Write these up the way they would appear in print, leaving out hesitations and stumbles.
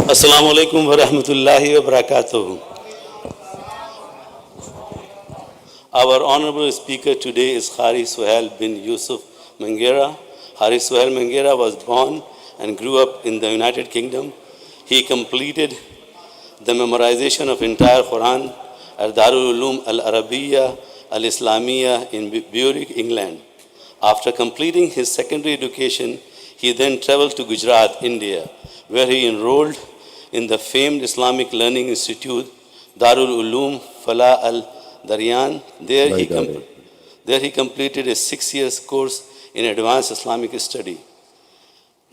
Assalamu alaikum wa rahmatullahi wa barakatuh. Our honorable speaker today is Qari Sohel bin Yusuf Mangera. Qari Sohel Mangera was born and grew up in the United Kingdom. He completed the memorization of entire Quran at Darul Uloom Al-Arabiya Al-Islamiyya in Bury, England. After completing his secondary education, he then traveled to Gujarat, India, where he enrolled in the famed Islamic Learning Institute, Darul Uloom Falah al-Daryan. There he completed a 6 years course in advanced Islamic study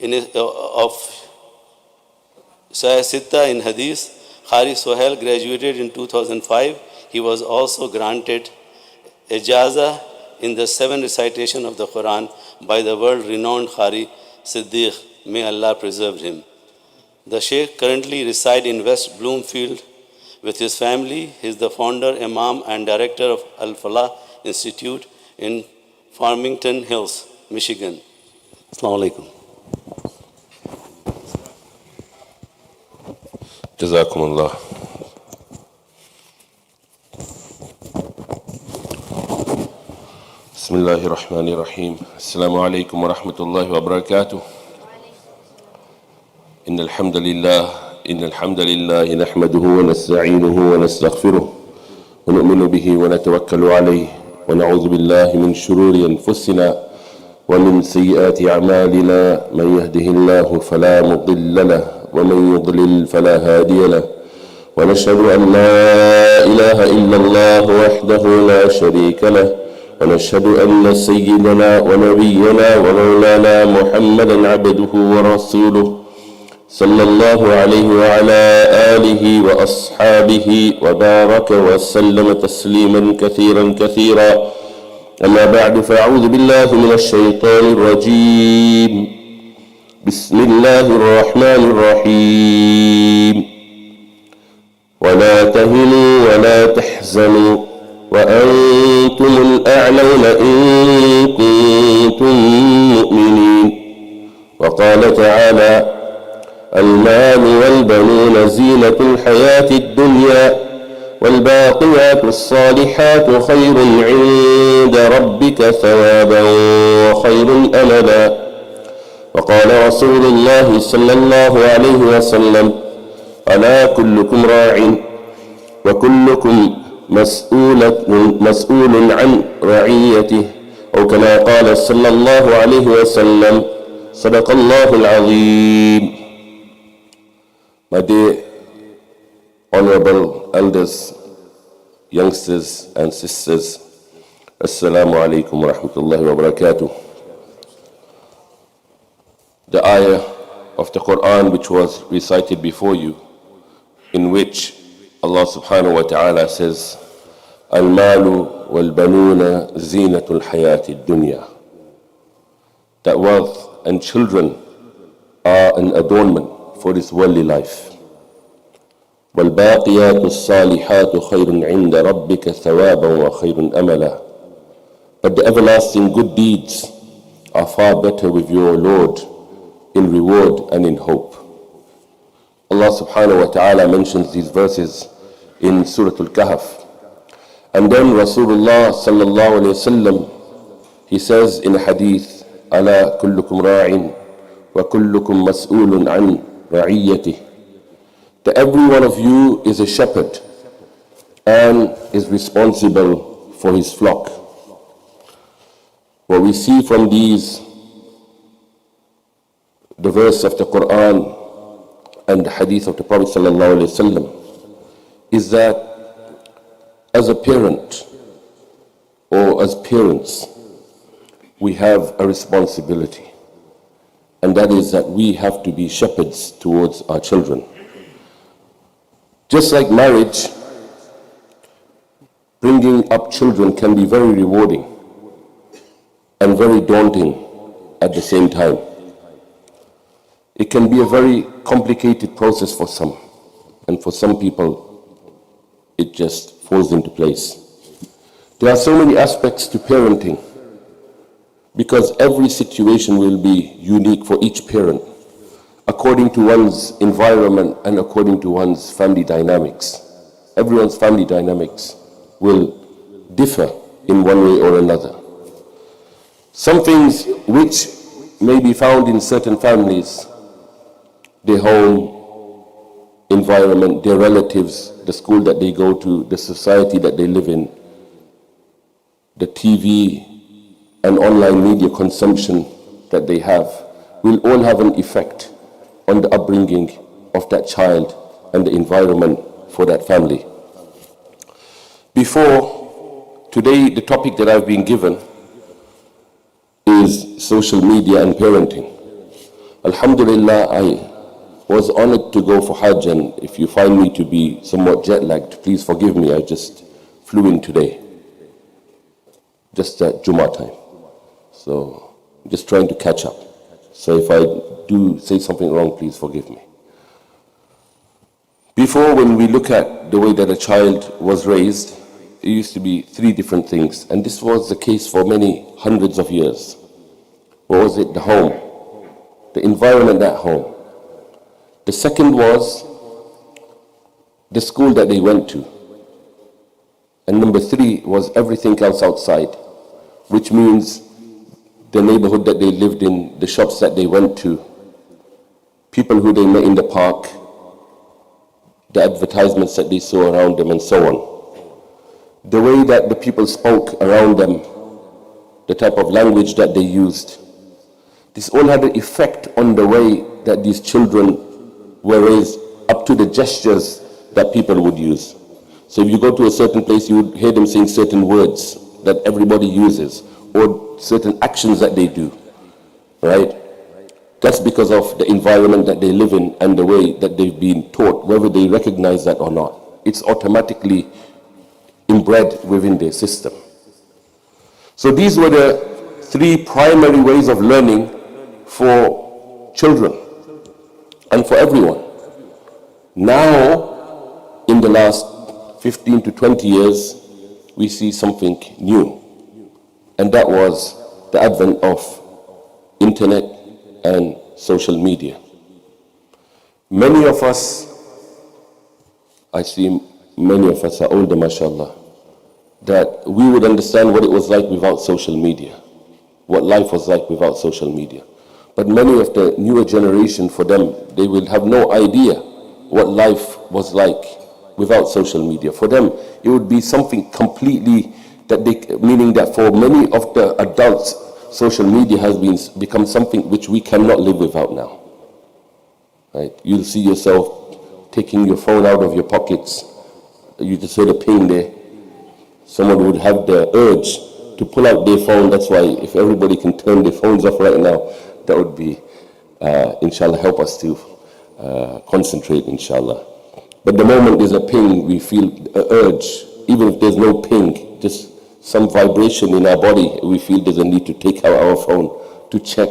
of Sahih Sitta in Hadith. Qari Sohel graduated in 2005. He was also granted Ijaza in the 7th recitation of the Quran by the world-renowned Qari Siddiq. May Allah preserve him. The Sheikh currently resides in West Bloomfield with his family. He is the founder, Imam, and director of Al-Falah Institute in Farmington Hills, Michigan. Assalamu alaikum. Jazakumullah. Bismillahir Rahmanir Rahim. Assalamu alaikum wa rahmatullahi wa barakatuh. إن الحمد لله نحمده ونستعينه ونستغفره ونؤمن به ونتوكل عليه ونعوذ بالله من شرور أنفسنا ومن سيئات أعمالنا من يهده الله فلا مضل له ومن يضلل فلا هادي له ونشهد أن لا إله إلا الله وحده لا شريك له ونشهد أن سيدنا ونبينا ومولانا محمدا عبده ورسوله صلى الله عليه وعلى آله وأصحابه وبارك وسلم تسليما كثيرا أما بعد فأعوذ بالله من الشيطان الرجيم بسم الله الرحمن الرحيم ولا تهنوا ولا تحزنوا وأنتم الأعلون إن كنتم مؤمنين وقال تعالى المال والبنون زينة الحياة الدنيا والباقيات الصالحات خير عند ربك ثوابا وخير أملا وقال رسول الله صلى الله عليه وسلم ألا كلكم راع وكلكم مسؤول عن رعيته أو كما قال صلى الله عليه وسلم صدق الله العظيم. My dear honorable elders, youngsters and sisters, Assalamu alaikum wa rahmatullahi wa barakatuh. The ayah of the Quran which was recited before you, in which Allah subhanahu wa ta'ala says, Al-malu wal-banuna zinatul hayati dunya. That wealth and children are an adornment for this worldly life. وَالْبَاقِيَاتُ الصَّالِحَاتُ خَيْرٌ عِنْدَ رَبِّكَ ثَوَابًا وَخَيْرٌ أَمَلًا. But the everlasting good deeds are far better with your Lord in reward and in hope. Allah subhanahu wa ta'ala mentions these verses in Surah Al-Kahf. And then Rasulullah sallallahu alayhi wa sallam, he says in a hadith, أَلَا كُلُّكُمْ رَاعٍ وَكُلُّكُمْ مَسْئُولٌ عَنْ رَعِيَّتِهِ. That every one of you is a shepherd and is responsible for his flock. What we see from these, the verse of the Quran and the hadith of the Prophet ﷺ, is that as a parent or as parents, we have a responsibility. And that is that we have to be shepherds towards our children. Just like marriage, bringing up children can be very rewarding and very daunting at the same time. It can be a very complicated process for some, and for some people, it just falls into place. There are so many aspects to parenting, because every situation will be unique for each parent, according according to one's environment and according to one's family dynamics. Everyone's family dynamics will differ in one way or another. Some things which may be found in certain families, their home environment, their relatives, the school that they go to, the society that they live in, the TV and online media consumption that they have, will all have an effect on the upbringing of that child and the environment for that family. Today, the topic that I've been given is social media and parenting. Alhamdulillah, I was honored to go for Hajj, and if you find me to be somewhat jet-lagged, please forgive me. I just flew in today, just at Jummah time. So I'm just trying to catch up. So if I do say something wrong, please forgive me. Before, when we look at the way that a child was raised, it used to be three different things, and this was the case for many hundreds of years. What was it? The home, the environment at home. The second was the school that they went to. And number three was everything else outside, which means the neighborhood that they lived in, the shops that they went to, people who they met in the park, the advertisements that they saw around them, and so on. The way that the people spoke around them, the type of language that they used. This all had an effect on the way that these children were raised, up to the gestures that people would use. So if you go to a certain place, you would hear them saying certain words that everybody uses, or certain actions that they do, right? That's because of the environment that they live in and the way that they've been taught, whether they recognize that or not. It's automatically inbred within their system. So these were the three primary ways of learning for children and for everyone. Now, in the last 15 to 20 years, we see something new. And that was the advent of internet and social media. Many of us, I see many of us are older, mashallah, that we would understand what it was like without social media, what life was like without social media. But many of the newer generation, for them, they will have no idea what life was like without social media. For them, it would be something completely, meaning that for many of the adults, social media has become something which we cannot live without now. Right? You'll see yourself taking your phone out of your pockets. You just heard a ping there. Someone would have the urge to pull out their phone. That's why if everybody can turn their phones off right now, that would be, inshallah, help us to concentrate, inshallah. But the moment there's a ping, we feel an urge. Even if there's no ping, just some vibration in our body, we feel there's a need to take out our phone to check.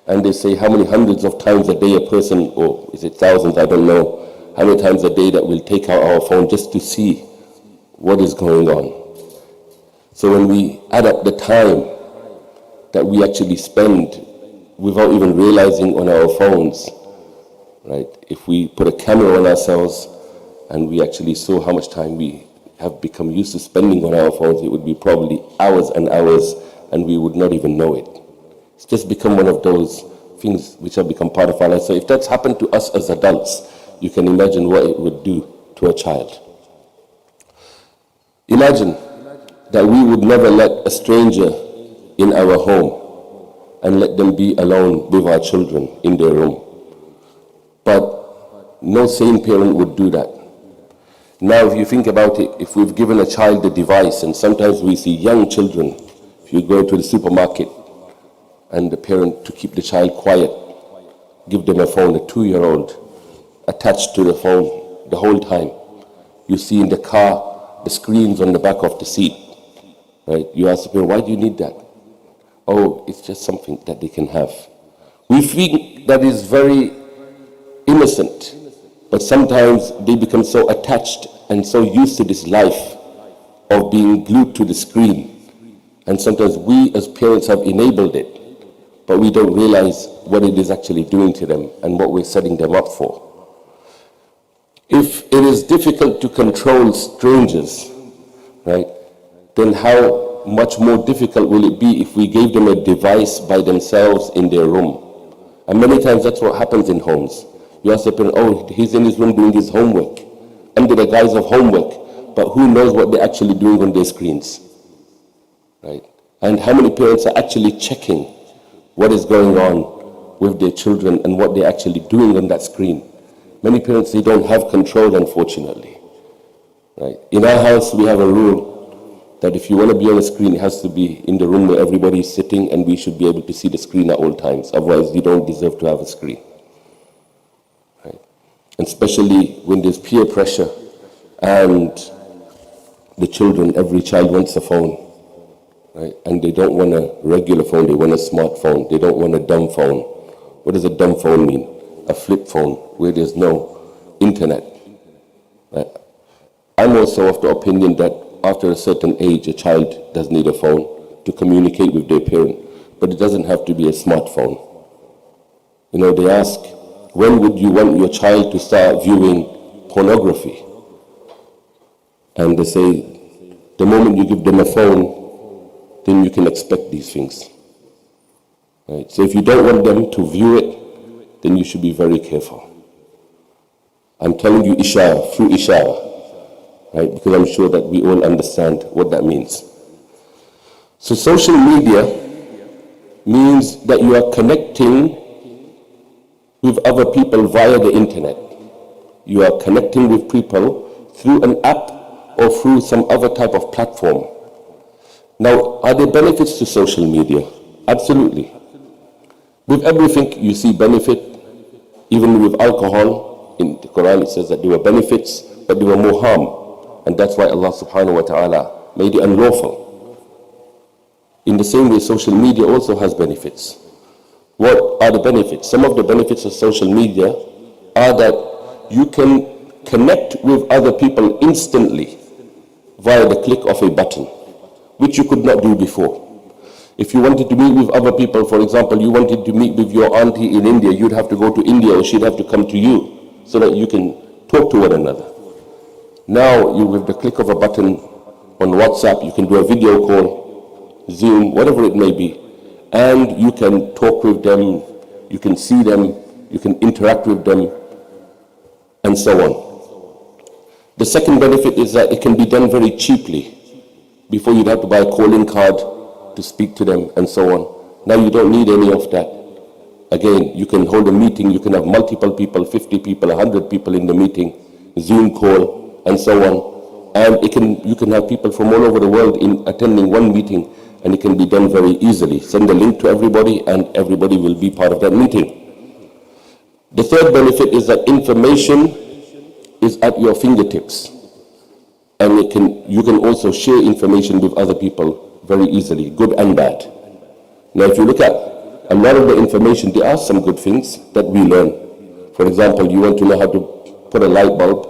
And they say how many hundreds of times a day a person, or is it thousands, I don't know, how many times a day that we'll take out our phone just to see what is going on. So when we add up the time that we actually spend without even realizing on our phones, right? If we put a camera on ourselves and we actually saw how much time we have become used to spending on our phones, it would be probably hours and hours, and we would not even know it. It's just become one of those things which have become part of our life. So if that's happened to us as adults, you can imagine what it would do to a child. Imagine that we would never let a stranger in our home and let them be alone with our children in their room. But no sane parent would do that. Now, if you think about it, if we've given a child a device, and sometimes we see young children, if you go to the supermarket and the parent, to keep the child quiet, give them a phone, a 2-year-old, attached to the phone the whole time. You see in the car, the screens on the back of the seat, right? You ask the parent, why do you need that? Oh, it's just something that they can have. We think that is very innocent, but sometimes they become so attached and so used to this life of being glued to the screen. And sometimes we as parents have enabled it. but we don't realize what it is actually doing to them and what we're setting them up for. If it is difficult to control strangers, right, then how much more difficult will it be if we gave them a device by themselves in their room? And many times that's what happens in homes. You ask a parent, oh, he's in his room doing his homework, under the guise of homework, but who knows what they're actually doing on their screens, right? And how many parents are actually checking what is going on with their children and what they're actually doing on that screen? Many parents, they don't have control, unfortunately, right? In our house, we have a rule that if you want to be on a screen, it has to be in the room where everybody is sitting, and we should be able to see the screen at all times. Otherwise, you don't deserve to have a screen, right? And especially when there's peer pressure and the children, every child wants a phone, right? And they don't want a regular phone, they want a smartphone. They don't want a dumb phone. What does a dumb phone mean? A flip phone where there's no internet, right? I'm also of the opinion that after a certain age, a child does need a phone to communicate with their parent, but it doesn't have to be a smartphone. You know, they ask, when would you want your child to start viewing pornography? And they say, the moment you give them a phone, then you can expect these things, right? So if you don't want them to view it, then you should be very careful. I'm telling you ishara, through ishara, right? Because I'm sure that we all understand what that means. So social media means that you are connecting with other people via the internet. You are connecting with people through an app or through some other type of platform. Now, are there benefits to social media? Absolutely. With everything you see benefit. Even with alcohol, in the Quran it says that there were benefits, but there were more harm. And that's why Allah subhanahu wa ta'ala made it unlawful. In the same way, social media also has benefits. What are the benefits? Some of the benefits of social media are that you can connect with other people instantly via the click of a button, which you could not do before. If you wanted to meet with other people, for example, you wanted to meet with your auntie in India, you'd have to go to India, or she'd have to come to you so that you can talk to one another. Now, with the click of a button on WhatsApp, you can do a video call, Zoom, whatever it may be, and you can talk with them, you can see them, you can interact with them, and so on. The second benefit is that it can be done very cheaply. Before, you'd have to buy a calling card to speak to them and so on. Now you don't need any of that. Again, you can hold a meeting, you can have multiple people, 50 people, 100 people in the meeting, Zoom call, and so on. And you can have people from all over the world in attending one meeting, and it can be done very easily. Send a link to everybody, and everybody will be part of that meeting. The third benefit is that information is at your fingertips, and you can also share information with other people very easily, good and bad. Now, if you look at a lot of the information, there are some good things that we learn. For example, you want to know how to put a light bulb,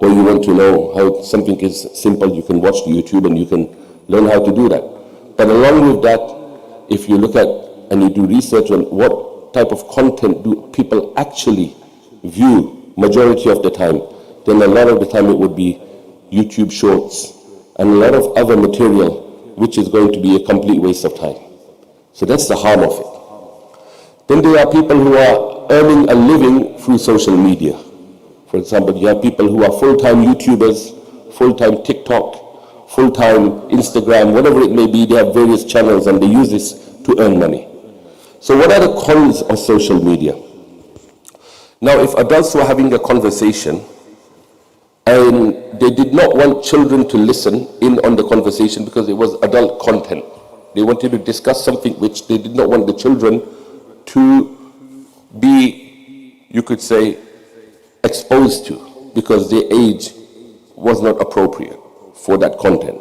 or you want to know how something is simple, you can watch YouTube and you can learn how to do that. But along with that, if you look at and you do research on what type of content do people actually view majority of the time, then a lot of the time it would be YouTube shorts and a lot of other material, which is going to be a complete waste of time. So that's the harm of it. Then there are people who are earning a living through social media. For example, you have people who are full-time YouTubers, full-time TikTok, full-time Instagram, whatever it may be. They have various channels and they use this to earn money. So what are the cons of social media? Now, if adults were having a conversation and they did not want children to listen in on the conversation because it was adult content. They wanted to discuss something which they did not want the children to be, you could say, exposed to, because their age was not appropriate for that content,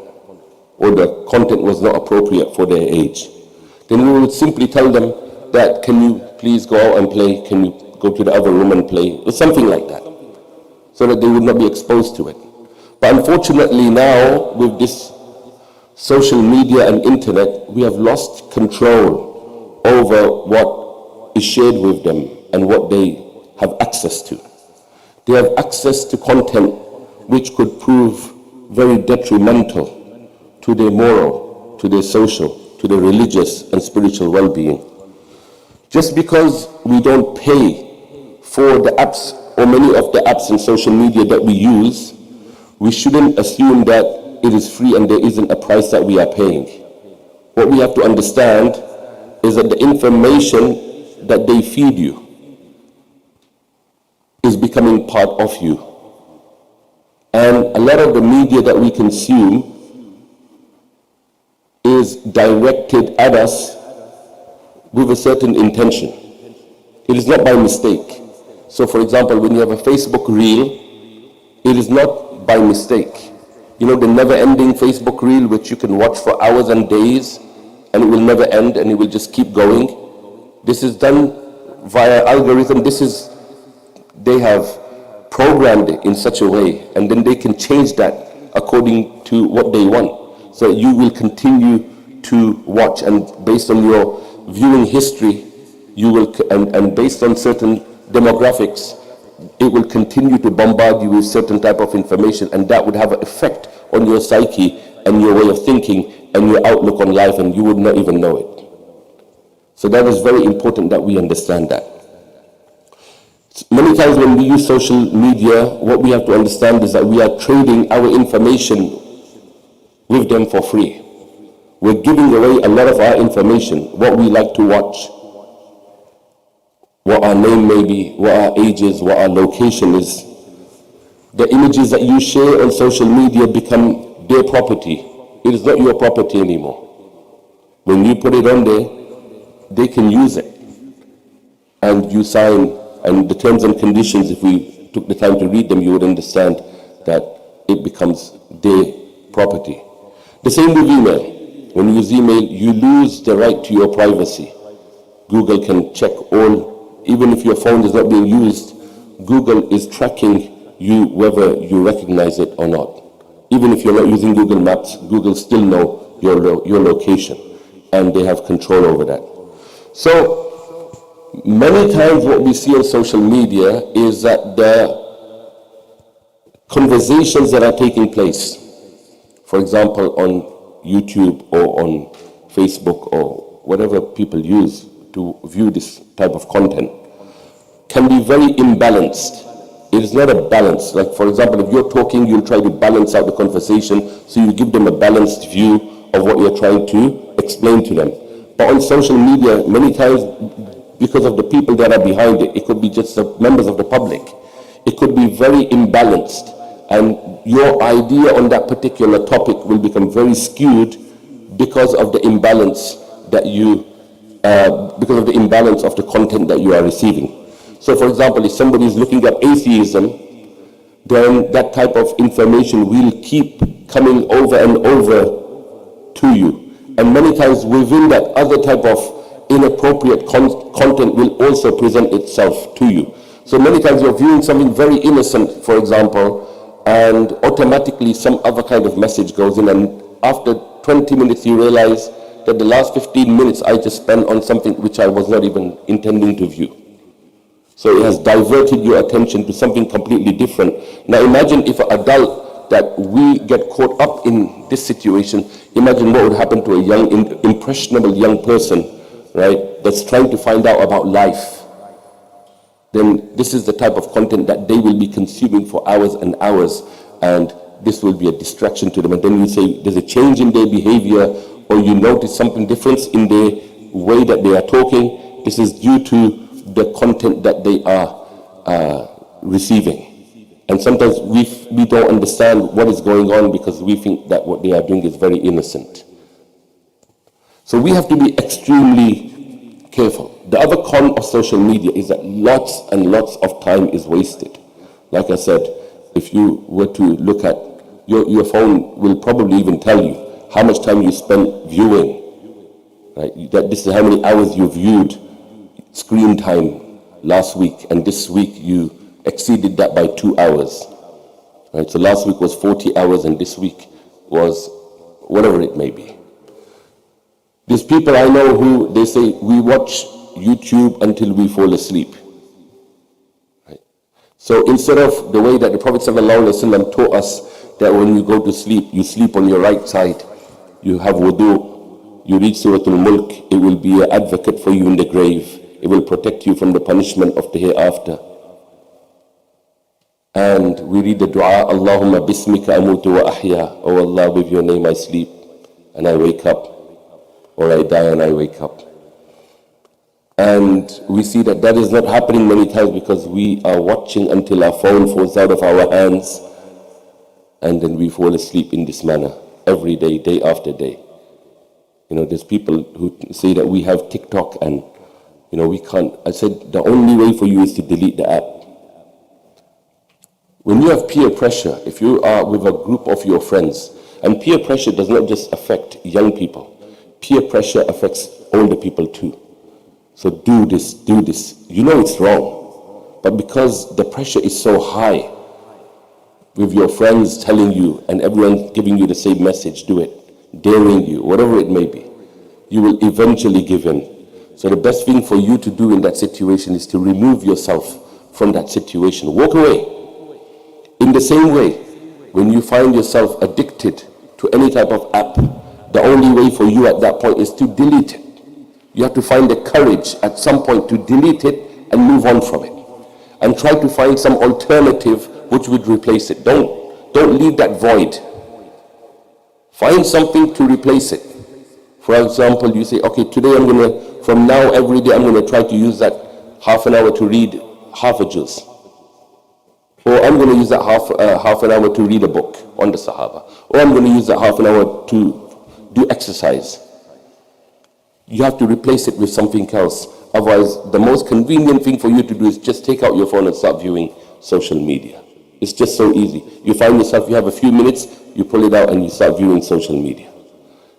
or the content was not appropriate for their age. Then we would simply tell them that, can you please go out and play? Can you go to the other room and play? Or something like that, so that they would not be exposed to it. But unfortunately now, with this social media and internet, we have lost control over what is shared with them and what they have access to. They have access to content which could prove very detrimental to their moral, to their social, to their religious and spiritual well-being. Just because we don't pay for the apps or many of the apps and social media that we use, we shouldn't assume that it is free and there isn't a price that we are paying. What we have to understand is that the information that they feed you is becoming part of you. And a lot of the media that we consume is directed at us with a certain intention. It is not by mistake. So for example, when you have a Facebook reel, it is not by mistake. You know, the never-ending Facebook reel which you can watch for hours and days and it will never end and it will just keep going. This is done via algorithm. They have programmed it in such a way, and then they can change that according to what they want. So you will continue to watch, and based on your viewing history, you will, and based on certain demographics, it will continue to bombard you with certain type of information, and that would have an effect on your psyche and your way of thinking and your outlook on life, and you would not even know it. So that is very important that we understand that. Many times when we use social media, what we have to understand is that we are trading our information with them for free. We're giving away a lot of our information, what we like to watch, what our name may be, what our age is, what our location is. The images that you share on social media become their property. It is not your property anymore. When you put it on there, they can use it. And you sign, and the terms and conditions, if we took the time to read them, you would understand that it becomes their property. The same with email. When you use email, you lose the right to your privacy. Google can check all, even if your phone is not being used, Google is tracking you whether you recognize it or not. Even if you're not using Google Maps, Google still know your location, and they have control over that. So, many times what we see on social media is that the conversations that are taking place, for example, on YouTube or on Facebook or whatever people use to view this type of content, can be very imbalanced. It is not a balance. Like for example, if you're talking, you'll try to balance out the conversation, so you give them a balanced view of what you're trying to explain to them. But on social media, many times, because of the people that are behind it, it could be just the members of the public. It could be very imbalanced, and your idea on that particular topic will become very skewed because of the imbalance that because of the imbalance of the content that you are receiving. So for example, if somebody is looking at atheism, then that type of information will keep coming over and over to you. And many times within that, other type of inappropriate content will also present itself to you. So many times you're viewing something very innocent, for example, and automatically some other kind of message goes in, and after 20 minutes you realize that the last 15 minutes I just spent on something which I was not even intending to view. So it has diverted your attention to something completely different. Now imagine if an adult that we get caught up in this situation, imagine what would happen to a young, impressionable young person, right, that's trying to find out about life. Then this is the type of content that they will be consuming for hours and hours, and this will be a distraction to them. And then you say there's a change in their behavior, or you notice something different in their way that they are talking. This is due to the content that they are receiving. And sometimes we don't understand what is going on because we think that what they are doing is very innocent. So we have to be extremely careful. The other con of social media is that lots and lots of time is wasted. Like I said, if you were to look at your phone will probably even tell you how much time you spent viewing. Right? That this is how many hours you viewed screen time last week, and this week you exceeded that by 2 hours. Right? So last week was 40 hours and this week was whatever it may be. There's people I know who they say, we watch YouTube until we fall asleep. Right? So instead of the way that the Prophet ﷺ taught us that when you go to sleep, you sleep on your right side, you have wudu, you read Surah Al-Mulk, it will be an advocate for you in the grave. It will protect you from the punishment of the hereafter. And we read the dua, Allahumma bismika amutu wa ahya. Oh Allah, with your name I sleep and I wake up. Or I die and I wake up. And we see that that is not happening many times because we are watching until our phone falls out of our hands and then we fall asleep in this manner every day, day after day. You know, there's people who say that we have TikTok and, you know, we can't. I said, the only way for you is to delete the app. When you have peer pressure, if you are with a group of your friends, and peer pressure does not just affect young people, peer pressure affects older people too. So do this, do this. You know it's wrong, but because the pressure is so high, with your friends telling you and everyone giving you the same message, do it, daring you, whatever it may be, you will eventually give in. So the best thing for you to do in that situation is to remove yourself from that situation. Walk away. In the same way, when you find yourself addicted to any type of app, the only way for you at that point is to delete it. You have to find the courage at some point to delete it and move on from it. And try to find some alternative which would replace it. Don't leave that void. Find something to replace it. For example, you say, okay, today from now every day, I'm going to try to use that half an hour to read half a juz. Or I'm going to use that half an hour to read a book on the Sahaba. Or I'm going to use that half an hour to do exercise. You have to replace it with something else. Otherwise, the most convenient thing for you to do is just take out your phone and start viewing social media. It's just so easy. You find yourself, you have a few minutes, you pull it out and you start viewing social media.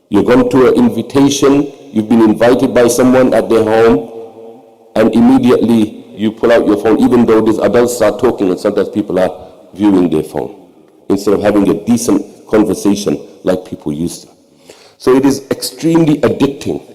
You're going to an invitation, you've been invited by someone at their home, and immediately you pull out your phone, even though these adults start talking and sometimes people are viewing their phone, instead of having a decent conversation like people used to. So it is extremely addicting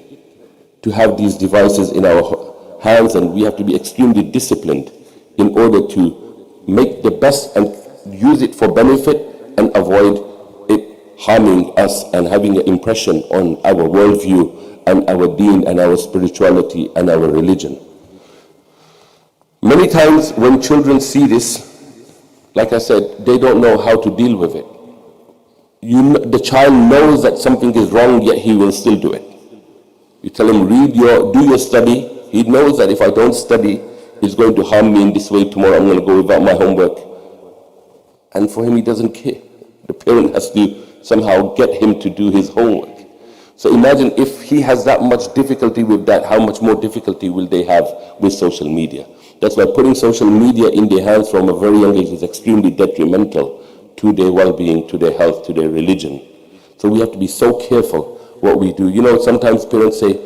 to have these devices in our hands, and we have to be extremely disciplined in order to make the best and use it for benefit and avoid it harming us and having an impression on our worldview and our deen and our spirituality and our religion. Many times when children see this, like I said, they don't know how to deal with it. The child knows that something is wrong, yet he will still do it. You tell him, do your study. He knows that if I don't study, it's going to harm me in this way. Tomorrow I'm going to go without my homework. And for him, he doesn't care. The parent has to somehow get him to do his homework. So imagine if he has that much difficulty with that, how much more difficulty will they have with social media? That's why putting social media in their hands from a very young age is extremely detrimental to their well-being, to their health, to their religion. So we have to be so careful what we do. You know, sometimes parents say,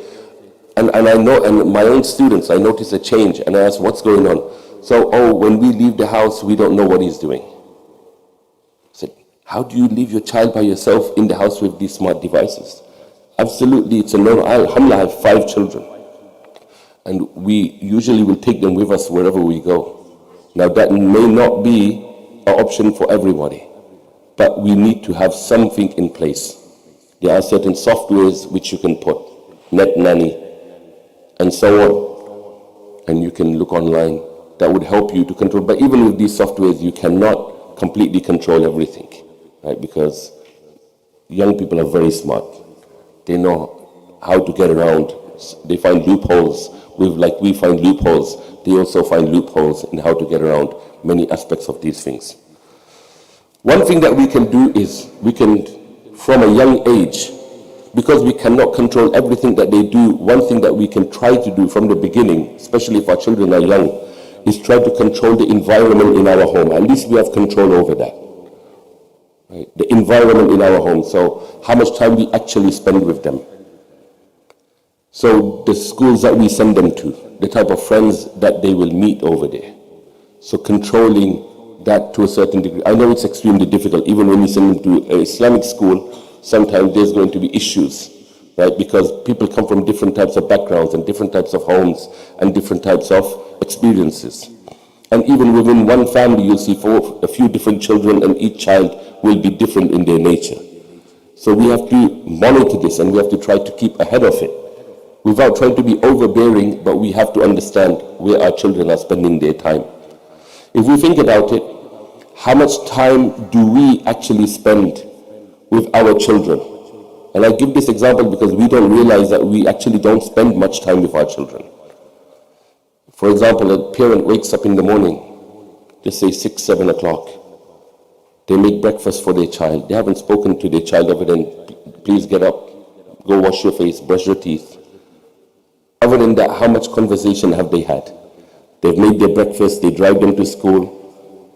and I know, and my own students, I notice a change, and I ask, what's going on? So, when we leave the house, we don't know what he's doing. I said, how do you leave your child by yourself in the house with these smart devices? Absolutely, it's a no. Alhamdulillah, I have 5 children. And we usually will take them with us wherever we go. Now that may not be an option for everybody, but we need to have something in place. There are certain softwares which you can put, Net Nanny, and so on. And you can look online. That would help you to control. But even with these softwares, you cannot completely control everything, right? Because young people are very smart. They know how to get around. They find loopholes. Like we find loopholes, they also find loopholes in how to get around many aspects of these things. One thing that we can do is we can, from a young age, because we cannot control everything that they do, one thing that we can try to do from the beginning, especially if our children are young, is try to control the environment in our home. At least we have control over that. Right? The environment in our home. So how much time we actually spend with them. So the schools that we send them to, the type of friends that they will meet over there. So controlling that to a certain degree. I know it's extremely difficult. Even when you send them to an Islamic school, sometimes there's going to be issues right? Because people come from different types of backgrounds and different types of homes and different types of experiences. And even within one family, you'll see a few different children, and each child will be different in their nature. So we have to monitor this, and we have to try to keep ahead of it without trying to be overbearing, but we have to understand where our children are spending their time. If we think about it, how much time do we actually spend with our children? And I give this example because we don't realize that we actually don't spend much time with our children. For example, a parent wakes up in the morning, just say 6, 7 o'clock. They make breakfast for their child. They haven't spoken to their child other than, please get up, go wash your face, brush your teeth. Other than that, how much conversation have they had? They've made their breakfast, they drive them to school.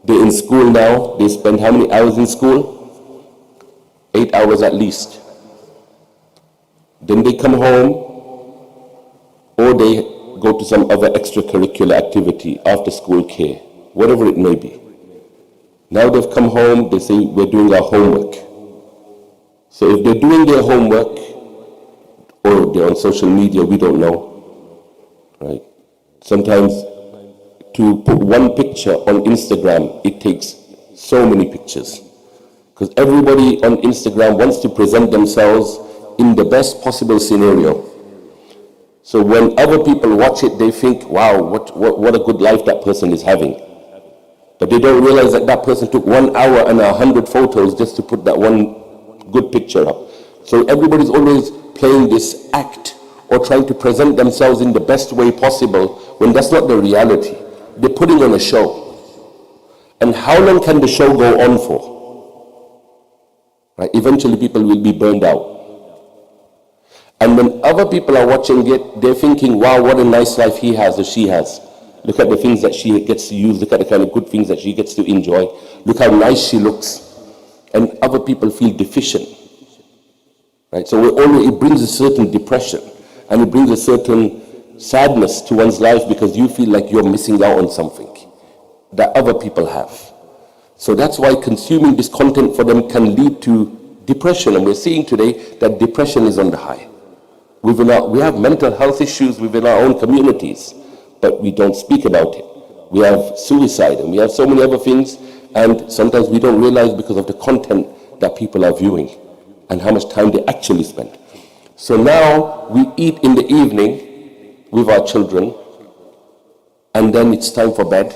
They're in school now, they spend how many hours in school? 8 hours at least. Then they come home, or they go to some other extracurricular activity, after school care, whatever it may be. Now they've come home, they say, we're doing our homework. So if they're doing their homework, or they're on social media, we don't know, right? Sometimes to put one picture on Instagram, it takes so many pictures. Because everybody on Instagram wants to present themselves in the best possible scenario. So when other people watch it, they think, wow, what a good life that person is having. But they don't realize that that person took 1 hour and 100 photos just to put that one good picture up. So everybody's always playing this act or trying to present themselves in the best way possible when that's not the reality. They're putting on a show. And how long can the show go on for? Right? Eventually people will be burned out. And when other people are watching it, they're thinking, wow, what a nice life he has or she has. Look at the things that she gets to use. Look at the kind of good things that she gets to enjoy. Look how nice she looks. And other people feel deficient. Right? So it brings a certain depression. And it brings a certain sadness to one's life because you feel like you're missing out on something that other people have. So that's why consuming this content for them can lead to depression. And we're seeing today that depression is on the high. We have mental health issues within our own communities, but we don't speak about it. We have suicide and we have so many other things, and sometimes we don't realize because of the content that people are viewing and how much time they actually spend. So now we eat in the evening with our children, and then it's time for bed.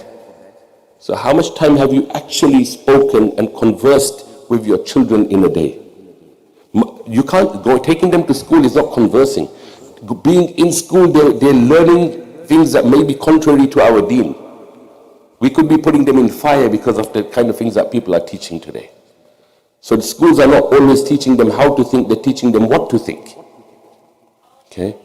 So how much time have you actually spoken and conversed with your children in a day? You can't go, taking them to school is not conversing. Being in school, they're learning things that may be contrary to our deen. We could be putting them in fire because of the kind of things that people are teaching today. So the schools are not always teaching them how to think, they're teaching them what to think. Okay?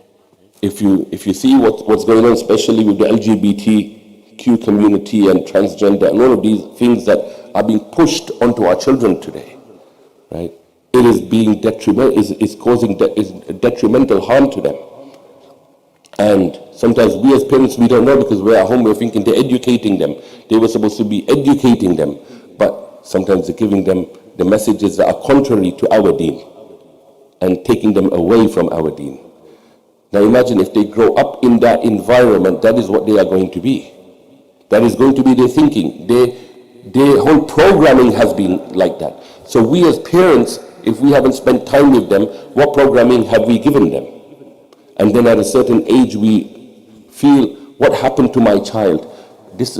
If you see what's going on, especially with the LGBTQ community and transgender and all of these things that are being pushed onto our children today, right? It is being causing detrimental harm to them. And sometimes we as parents, we don't know because we're at home, we're thinking they're educating them. They were supposed to be educating them, but sometimes they're giving them the messages that are contrary to our deen and taking them away from our deen. Now imagine if they grow up in that environment, that is what they are going to be. That is going to be their thinking. Their whole programming has been like that. So we as parents, if we haven't spent time with them, what programming have we given them? And then at a certain age we feel, what happened to my child?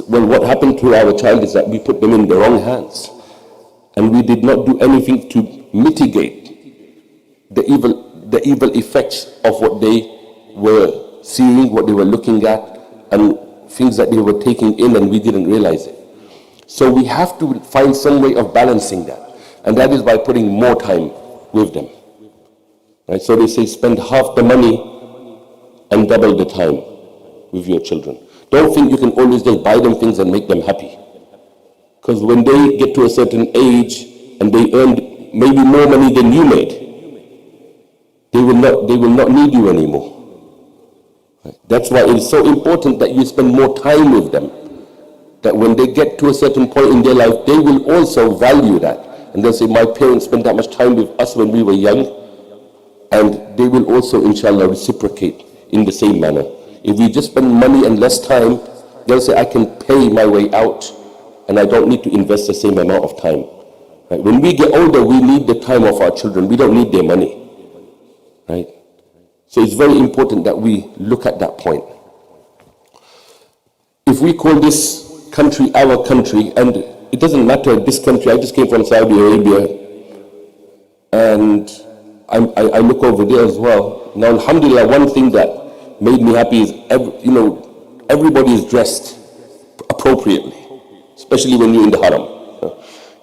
What happened to our child is that we put them in the wrong hands. And we did not do anything to mitigate the evil effects of what they were seeing, what they were looking at, and things that they were taking in, and we didn't realize it. So we have to find some way of balancing that. And that is by putting more time with them. Right? So they say spend half the money and double the time with your children. Don't think you can always just buy them things and make them happy. Because when they get to a certain age and they earned maybe more money than you made, they will not need you anymore. Right? That's why it is so important that you spend more time with them. That when they get to a certain point in their life, they will also value that. And they'll say, my parents spent that much time with us when we were young, and they will also, inshallah, reciprocate in the same manner. If we just spend money and less time, they'll say, I can pay my way out, and I don't need to invest the same amount of time. Right? When we get older, we need the time of our children. We don't need their money. Right? So it's very important that we look at that point. If we call this country our country, and it doesn't matter this country, I just came from Saudi Arabia, and I look over there as well. Now, alhamdulillah, one thing that made me happy is, everybody is dressed appropriately, especially when you're in the haram.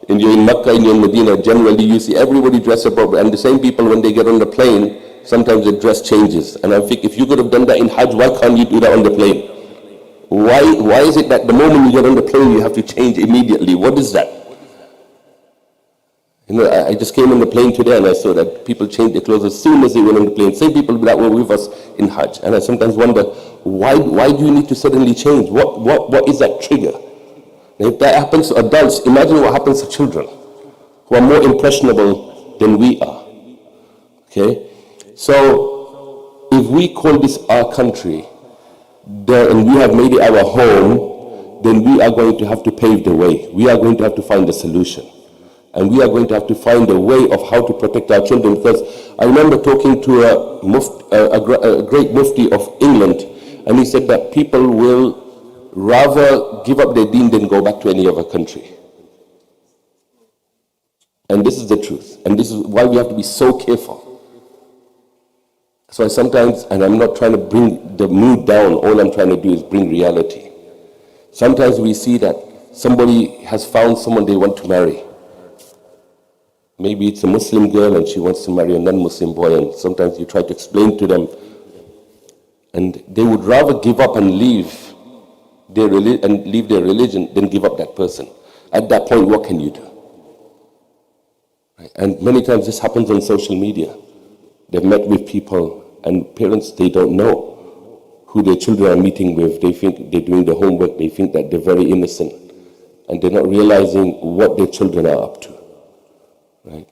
And you're in Mecca and you're in Medina, generally you see everybody dressed appropriately. And the same people, when they get on the plane, sometimes the dress changes. And I think, if you could have done that in Hajj, why can't you do that on the plane? Why is it that the moment you get on the plane, you have to change immediately? What is that? I just came on the plane today and I saw that people changed their clothes as soon as they went on the plane. Same people that were with us in Hajj. And I sometimes wonder, why do you need to suddenly change? What is that trigger? And if that happens to adults, imagine what happens to children who are more impressionable than we are. Okay? So, if we call this our country, and we have made it our home, then we are going to have to pave the way. We are going to have to find a solution. And we are going to have to find a way of how to protect our children. Because I remember talking to a great mufti of England, and he said that people will rather give up their deen than go back to any other country. And this is the truth. And this is why we have to be so careful. So I sometimes, and I'm not trying to bring the mood down, all I'm trying to do is bring reality. Sometimes we see that somebody has found someone they want to marry. Maybe it's a Muslim girl and she wants to marry a non-Muslim boy, and sometimes you try to explain to them, and they would rather give up and leave their religion than give up that person. At that point, what can you do? Right? And many times this happens on social media. They've met with people, and parents, they don't know who their children are meeting with. They think they're doing the homework. They think that they're very innocent, and they're not realizing what their children are up to. Right?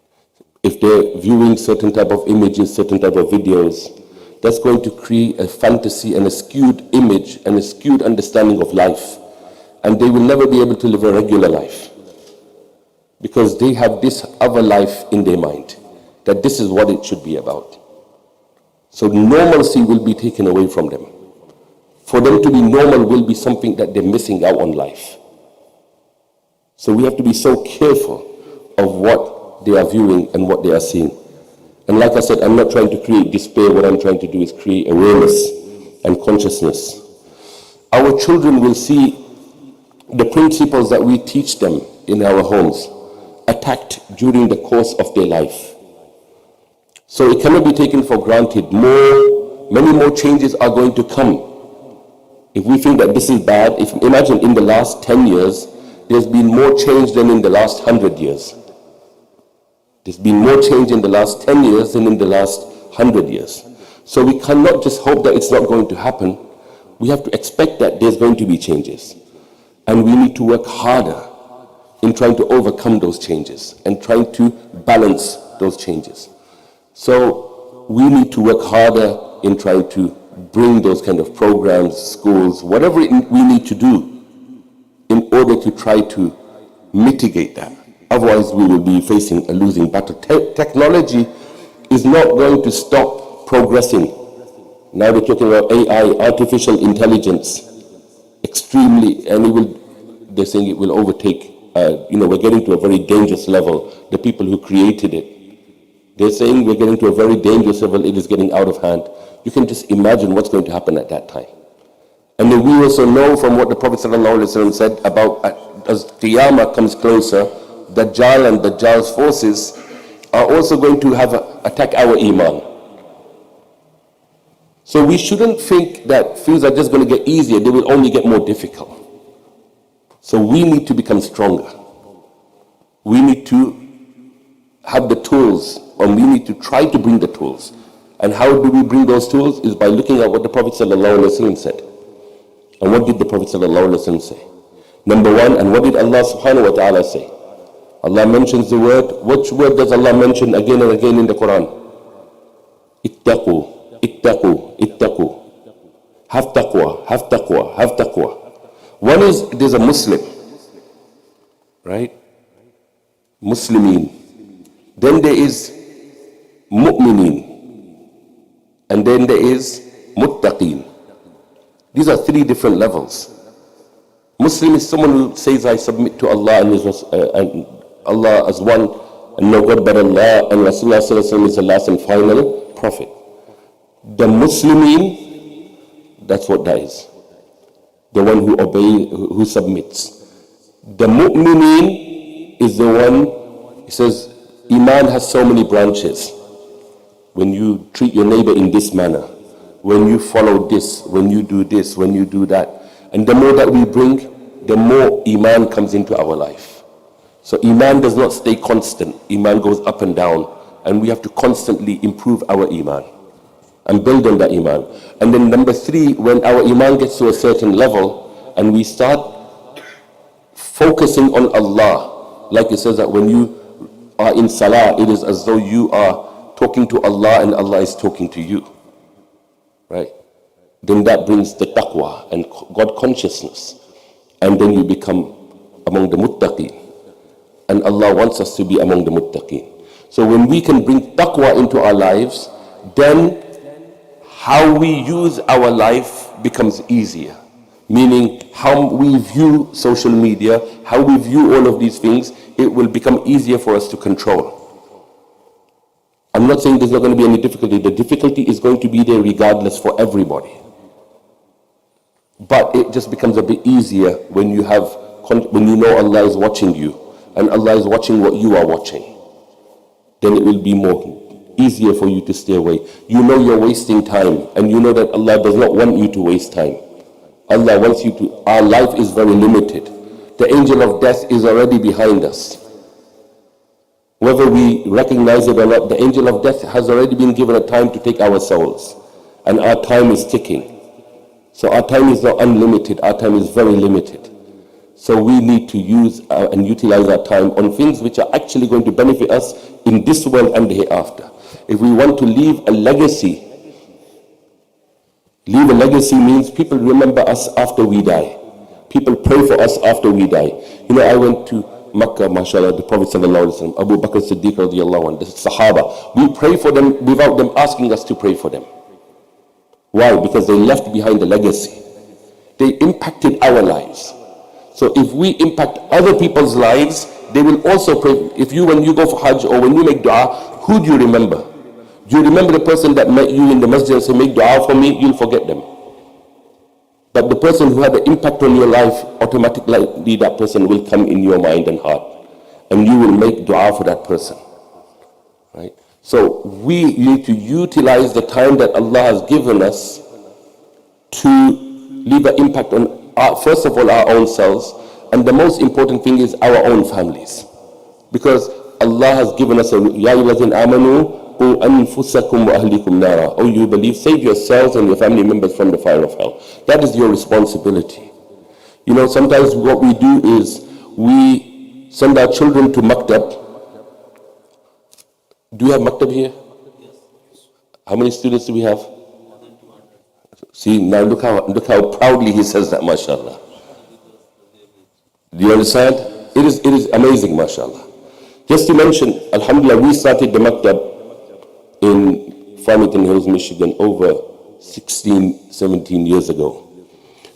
If they're viewing certain type of images, certain type of videos, that's going to create a fantasy and a skewed image and a skewed understanding of life. And they will never be able to live a regular life, because they have this other life in their mind, that this is what it should be about. So normalcy will be taken away from them. For them to be normal will be something that they're missing out on life. So we have to be so careful of what they are viewing and what they are seeing. And like I said, I'm not trying to create despair. What I'm trying to do is create awareness and consciousness. Our children will see the principles that we teach them in our homes attacked during the course of their life. So it cannot be taken for granted. Many more changes are going to come. If we think that this is bad, imagine in the last 10 years, there's been more change than in the last 100 years. There's been more change in the last 10 years than in the last 100 years. So we cannot just hope that it's not going to happen. We have to expect that there's going to be changes. And we need to work harder in trying to overcome those changes and trying to balance those changes. So we need to work harder in trying to bring those kind of programs, schools, whatever we need to do in order to try to mitigate that. Otherwise, we will be facing a losing battle. Technology is not going to stop progressing. Now they're talking about AI, artificial intelligence, extremely, and they're saying it will overtake, we're getting to a very dangerous level. The people who created it, they're saying we're getting to a very dangerous level. It is getting out of hand. You can just imagine what's going to happen at that time. And then we also know from what the Prophet ﷺ said about as Qiyamah comes closer, Dajjal and Dajjal's forces are also going to attack our Iman. So we shouldn't think that things are just going to get easier. They will only get more difficult. So we need to become stronger. We need to have the tools, and we need to try to bring the tools. And how do we bring those tools? Is by looking at what the Prophet ﷺ said. And what did the Prophet ﷺ say? Number one, and what did Allah subhanahu wa ta'ala say? Allah mentions the word. Which word does Allah mention again and again in the Quran? Ittaqu, ittaqu, ittaqu. Have taqwa, have taqwa, have taqwa. One is, there's a Muslim, right? Muslimin. Then there is mu'minin. And then there is muttaqeen. These are three different levels. Muslim is someone who says, I submit to Allah and Allah as one, and no God but Allah, and Rasulullah sallallahu alaihi wasallam is the last and final prophet. The Muslimin, that's what that is. The one who obeys, who submits. The mu'minin is the one, he says, Iman has so many branches. When you treat your neighbor in this manner, when you follow this, when you do this, when you do that. And the more that we bring, the more Iman comes into our life. So Iman does not stay constant. Iman goes up and down. And we have to constantly improve our Iman and build on that Iman. And then number three, when our Iman gets to a certain level and we start focusing on Allah, like it says that when you are in Salah, it is as though you are talking to Allah and Allah is talking to you. Right? Then that brings the taqwa and God consciousness. And then you become among the muttaqeen. And Allah wants us to be among the muttaqeen. So when we can bring taqwa into our lives, then how we use our life becomes easier. Meaning how we view social media, how we view all of these things, it will become easier for us to control. I'm not saying there's not going to be any difficulty. The difficulty is going to be there regardless for everybody. But it just becomes a bit easier when you know Allah is watching you and Allah is watching what you are watching. Then it will be more easier for you to stay away. You know you're wasting time and you know that Allah does not want you to waste time. Allah wants you to, our life is very limited. The angel of death is already behind us. Whether we recognize it or not, the angel of death has already been given a time to take our souls. And our time is ticking. So our time is not unlimited, our time is very limited. So we need to use and utilize our time on things which are actually going to benefit us in this world and the hereafter. If we want to leave a legacy means people remember us after we die. People pray for us after we die. You know, I went to Makkah, mashallah, the Prophet sallallahu alaihi wasallam, Abu Bakr Siddiq radiallahu anhu, the Sahaba. We pray for them without them asking us to pray for them. Why? Because they left behind a legacy. They impacted our lives. So if we impact other people's lives, they will also pray. If you, when you go for Hajj or when you make dua, who do you remember? Do you remember the person that met you in the masjid and said, make dua for me? You'll forget them. But the person who had the impact on your life, automatically that person will come in your mind and heart. And you will make dua for that person. Right? So we need to utilize the time that Allah has given us to leave an impact on, first of all, our own selves. And the most important thing is our own families. Because Allah has given us a, Ya ayyuhallazina amanu, qu anfusakum wa ahlikum nara. Oh, you believe, save yourselves and your family members from the fire of hell. That is your responsibility. You know, sometimes what we do is we send our children to maktab. Do you have maktab here? Yes. How many students do we have? More than 200. See, now look how proudly he says that, mashallah. Do you understand? It is amazing, mashallah. Just to mention, alhamdulillah, we started the maktab in Farmington Hills, Michigan over 16, 17 years ago.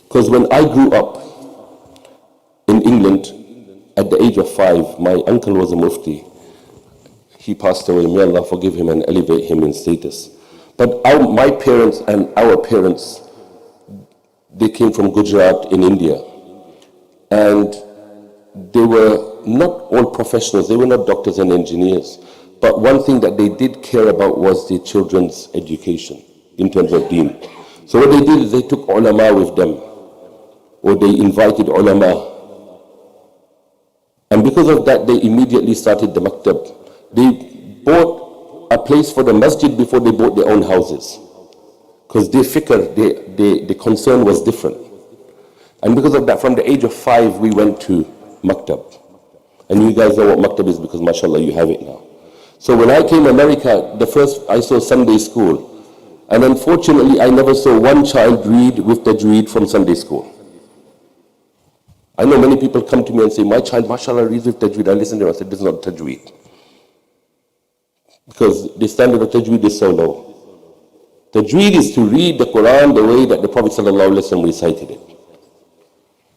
Because when I grew up in England, at the age of 5, my uncle was a mufti. He passed away, may Allah forgive him and elevate him in status. But my parents and our parents, they came from Gujarat in India. And they were not all professionals, they were not doctors and engineers. But one thing that they did care about was their children's education in terms of deen. So what they did is they took ulama with them, or they invited ulama. And because of that, they immediately started the maktab. They bought a place for the masjid before they bought their own houses. Because their fikr, the concern was different. And because of that, from the age of 5, we went to maktab. And you guys know what maktab is because mashallah, you have it now. So when I came to America, the first I saw Sunday school. And unfortunately, I never saw one child read with tajweed from Sunday school. I know many people come to me and say, my child, mashallah, reads with tajweed. I listen to him, I said, this is not tajweed. Because the standard of tajweed is so low. Tajweed is to read the Quran the way that the Prophet ﷺ recited it.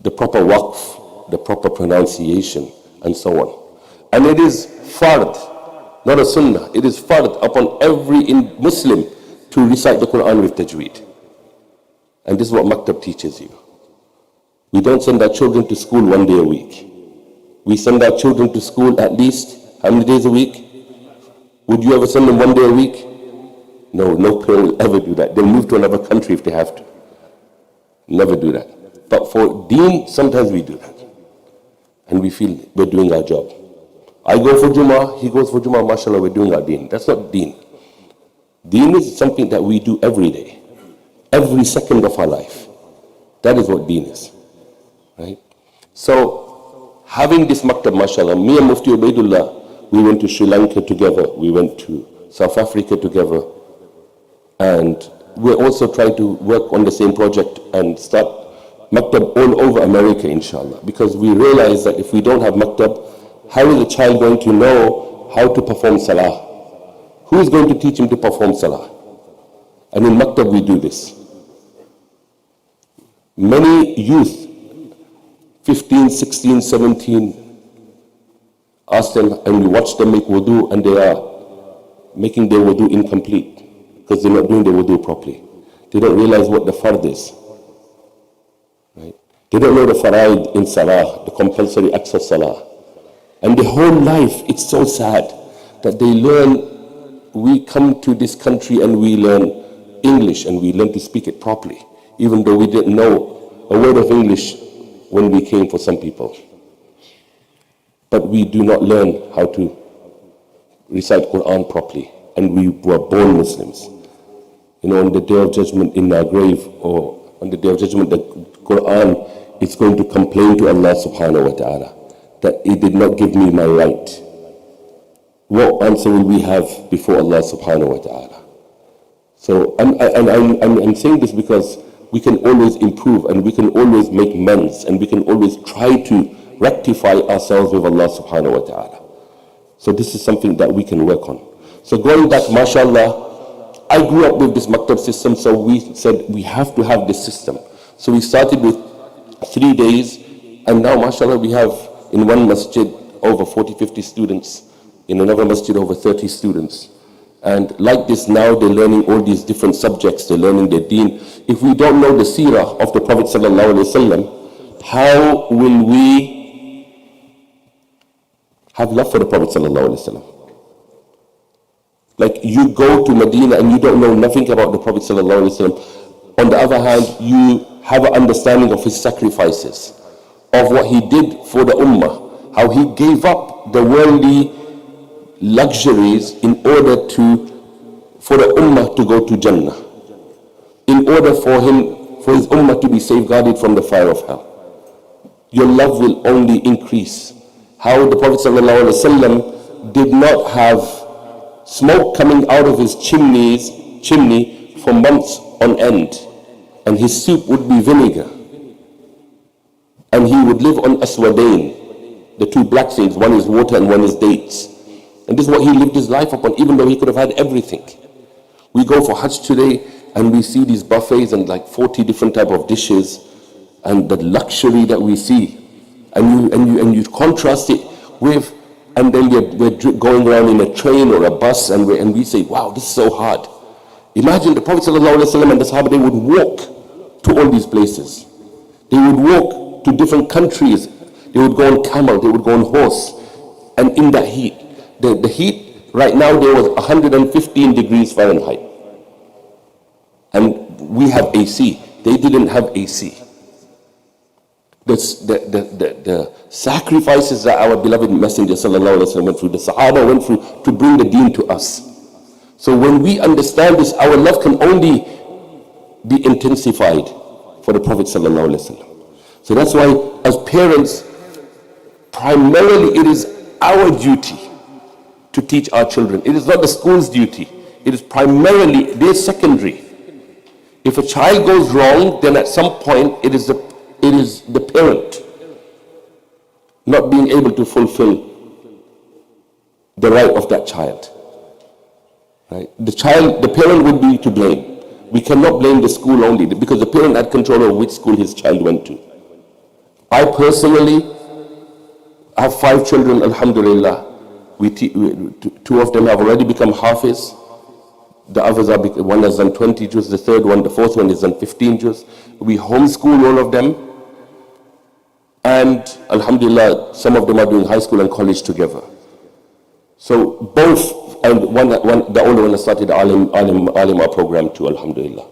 The proper waqf, the proper pronunciation, and so on. And it is fard, not a sunnah. It is fard upon every Muslim to recite the Quran with tajweed. And this is what Maktab teaches you. We don't send our children to school one day a week. We send our children to school at least, how many days a week? Would you ever send them one day a week? No, no parent will ever do that. They'll move to another country if they have to. Never do that. But for deen, sometimes we do that. And we feel we're doing our job. I go for Jummah, he goes for Jummah, mashallah, we're doing our deen. That's not deen. Deen is something that we do every day, every second of our life. That is what deen is. Right? So, having this maktab, mashallah, me and Mufti Ubaidullah, we went to Sri Lanka together, we went to South Africa together, and we're also trying to work on the same project and start maktab all over America, inshallah, because we realize that if we don't have maktab, how is a child going to know how to perform salah? Who is going to teach him to perform salah? And in maktab we do this. Many youth, 15, 16, 17, ask them and we watch them make wudu, and they are making their wudu incomplete because they're not doing their wudu properly. They don't realize what the fard is. Right? They don't know the faraid in salah, the compulsory acts of salah. And the whole life, it's so sad that they learn, we come to this country and we learn English and we learn to speak it properly, even though we didn't know a word of English when we came for some people. But we do not learn how to recite Quran properly, and we were born Muslims. You know, on the day of judgment in our grave, or on the day of judgment, the Quran is going to complain to Allah subhanahu wa ta'ala that it did not give me my right. What answer will we have before Allah subhanahu wa ta'ala? So I'm saying this because we can always improve and we can always make amends and we can always try to rectify ourselves with Allah subhanahu wa ta'ala. So this is something that we can work on. So going back, mashallah, I grew up with this maktab system, so we said we have to have this system. So we started with 3 days, and now mashallah we have in one masjid over 40, 50 students, in another masjid over 30 students. And like this now, they're learning all these different subjects, they're learning their deen. If we don't know the seerah of the Prophet sallallahu alaihi wasallam, how will we have love for the Prophet sallallahu alaihi wasallam? Like you go to Medina and you don't know nothing about the Prophet sallallahu alaihi wasallam. On the other hand, you have an understanding of his sacrifices, of what he did for the ummah, how he gave up the worldly luxuries in order for the ummah to go to Jannah, in order for his ummah to be safeguarded from the fire of hell. Your love will only increase. How the Prophet ﷺ did not have smoke coming out of his chimney for months on end, and his soup would be vinegar, and he would live on aswadain, the two black things, one is water and one is dates. And this is what he lived his life upon, even though he could have had everything. We go for Hajj today and we see these buffets and like 40 different type of dishes and the luxury that we see. And you contrast it with, and then we're going around in a train or a bus and we say, wow, this is so hard. Imagine the Prophet ﷺ and the Sahaba, they would walk to all these places. They would walk to different countries. They would go on camel, they would go on horse. And in that heat, the heat right now there was 115 degrees Fahrenheit. And we have AC. They didn't have AC. The sacrifices that our beloved Messenger ﷺ went through, the Sahaba went through to bring the deen to us. So when we understand this, our love can only be intensified for the Prophet ﷺ. So that's why as parents, primarily it is our duty to to teach our children. It is not the school's duty. It is primarily, they're secondary. If a child goes wrong, then at some point it is the parent not being able to fulfill the right of that child. Right? The parent would be to blame. We cannot blame the school only because the parent had control of which school his child went to. I personally have 5 children, alhamdulillah. Two of them have already become hafiz. The others one has done 20 juz, the fourth one has done 15 juz. We homeschool all of them. And alhamdulillah, some of them are doing high school and college together. So both, and the older one has started the Alima program too, alhamdulillah.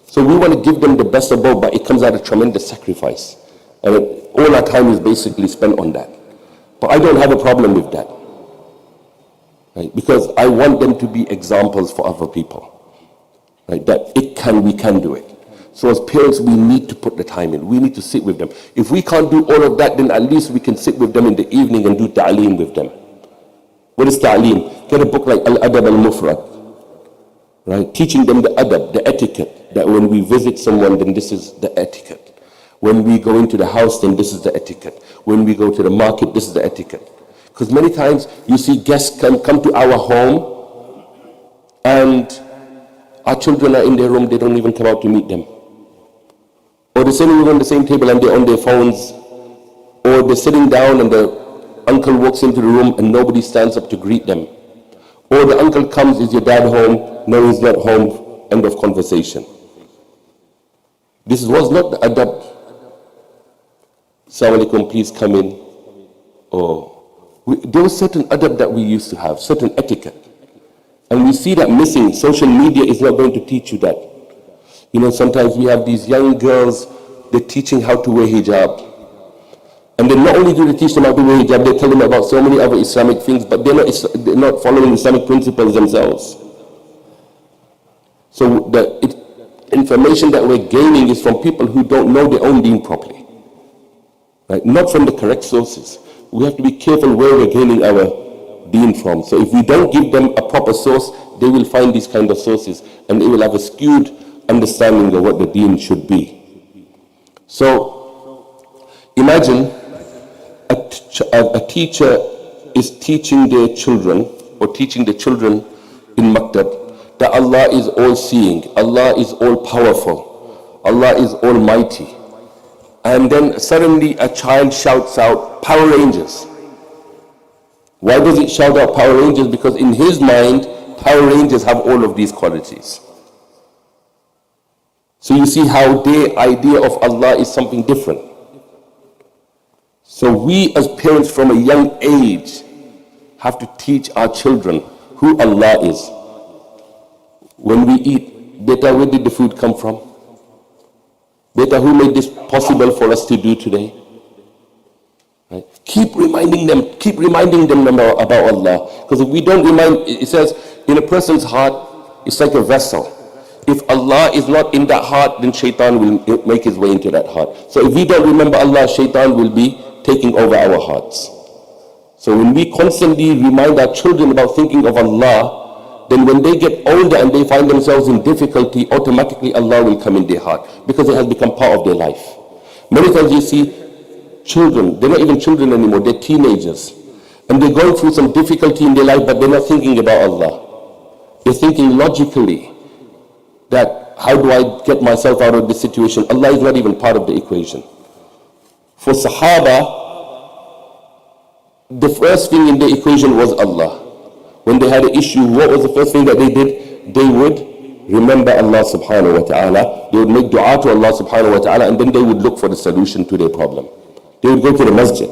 So we want to give them the best of both, but it comes at a tremendous sacrifice. And all our time is basically spent on that. But I don't have a problem with that. Right? Because I want them to be examples for other people. Right? That we can do it. So as parents, we need to put the time in. We need to sit with them. If we can't do all of that, then at least we can sit with them in the evening and do ta'aleem with them. What is ta'aleem? Get a book like Al-Adab al-Mufrad. Right? Teaching them the adab, the etiquette. That when we visit someone, then this is the etiquette. When we go into the house, then this is the etiquette. When we go to the market, this is the etiquette. Because many times you see guests come to our home and our children are in their room, they don't even come out to meet them. Or they're sitting on the same table and they're on their phones. Or they're sitting down and the uncle walks into the room and nobody stands up to greet them. Or the uncle comes, is your dad home? No, he's not home. End of conversation. This was not the adab. Assalamu alaikum, please come in. There was certain adab that we used to have, certain etiquette. And we see that missing. Social media is not going to teach you that. You know, sometimes we have these young girls, they're teaching how to wear hijab. And then not only do they teach them how to wear hijab, they tell them about so many other Islamic things, but they're not following Islamic principles themselves. So the information that we're gaining is from people who don't know their own deen properly. Right? Not from the correct sources. We have to be careful where we're gaining our deen from. So if we don't give them a proper source, they will find these kind of sources and they will have a skewed understanding of what the deen should be. So imagine a teacher is teaching their children or teaching the children in maktab that Allah is all seeing, Allah is all powerful, Allah is almighty. And then suddenly a child shouts out, Power Rangers. Why does it shout out Power Rangers? Because in his mind, Power Rangers have all of these qualities. So you see how their idea of Allah is something different. So we as parents from a young age have to teach our children who Allah is. When we eat, beta, where did the food come from? Beta, who made this possible for us to do today? Right? Keep reminding them about Allah. Because if we don't remind, it says, in a person's heart, it's like a vessel. If Allah is not in that heart, then shaitan will make his way into that heart. So if we don't remember Allah, shaitan will be taking over our hearts. So when we constantly remind our children about thinking of Allah, then when they get older and they find themselves in difficulty, automatically Allah will come in their heart because it has become part of their life. Many times you see children, they're not even children anymore, they're teenagers. And they're going through some difficulty in their life, but they're not thinking about Allah. They're thinking logically that how do I get myself out of this situation? Allah is not even part of the equation. For Sahaba, the first thing in the equation was Allah. When they had an issue, what was the first thing that they did? They would remember Allah subhanahu wa ta'ala. They would make dua to Allah subhanahu wa ta'ala, and then they would look for the solution to their problem. They would go to the masjid.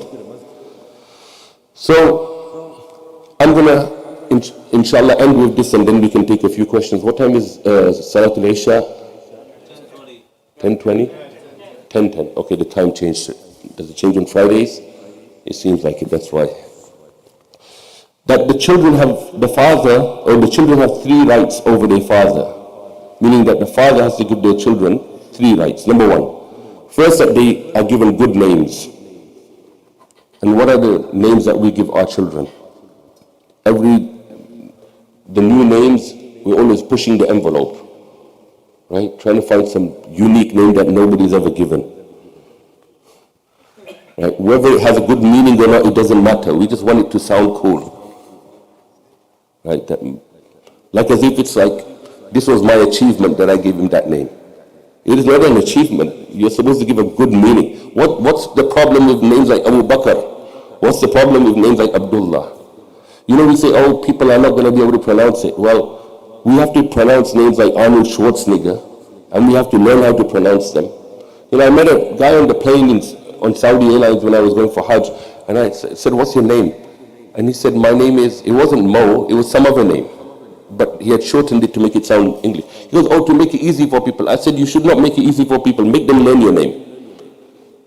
So I'm going to, inshallah, end with this and then we can take a few questions. What time is Salatul Isha? 10:20? 10:10. Okay, the time changed. Does it change on Fridays? It seems like it, that's why. That the children have the father, or the children have 3 rights over their father. Meaning that the father has to give their children 3 rights. Number 1, first that they are given good names. And what are the names that we give our children? Every the new names, we're always pushing the envelope, right? Trying to find some unique name that nobody's ever given. Right? Whether it has a good meaning or not, it doesn't matter. We just want it to sound cool. Right? Like as if it's like, this was my achievement that I gave him that name. It is not an achievement. You're supposed to give a good meaning. What's the problem with names like Abu Bakr? What's the problem with names like Abdullah? You know, we say, oh, people are not going to be able to pronounce it. Well, we have to pronounce names like Arnold Schwarzenegger, and we have to learn how to pronounce them. You know, I met a guy on the plane on Saudi Airlines when I was going for Hajj, and I said, what's your name? And he said, my name is, it wasn't Mo, it was some other name. But he had shortened it to make it sound English. He goes, oh, to make it easy for people. I said, you should not make it easy for people. Make them learn your name.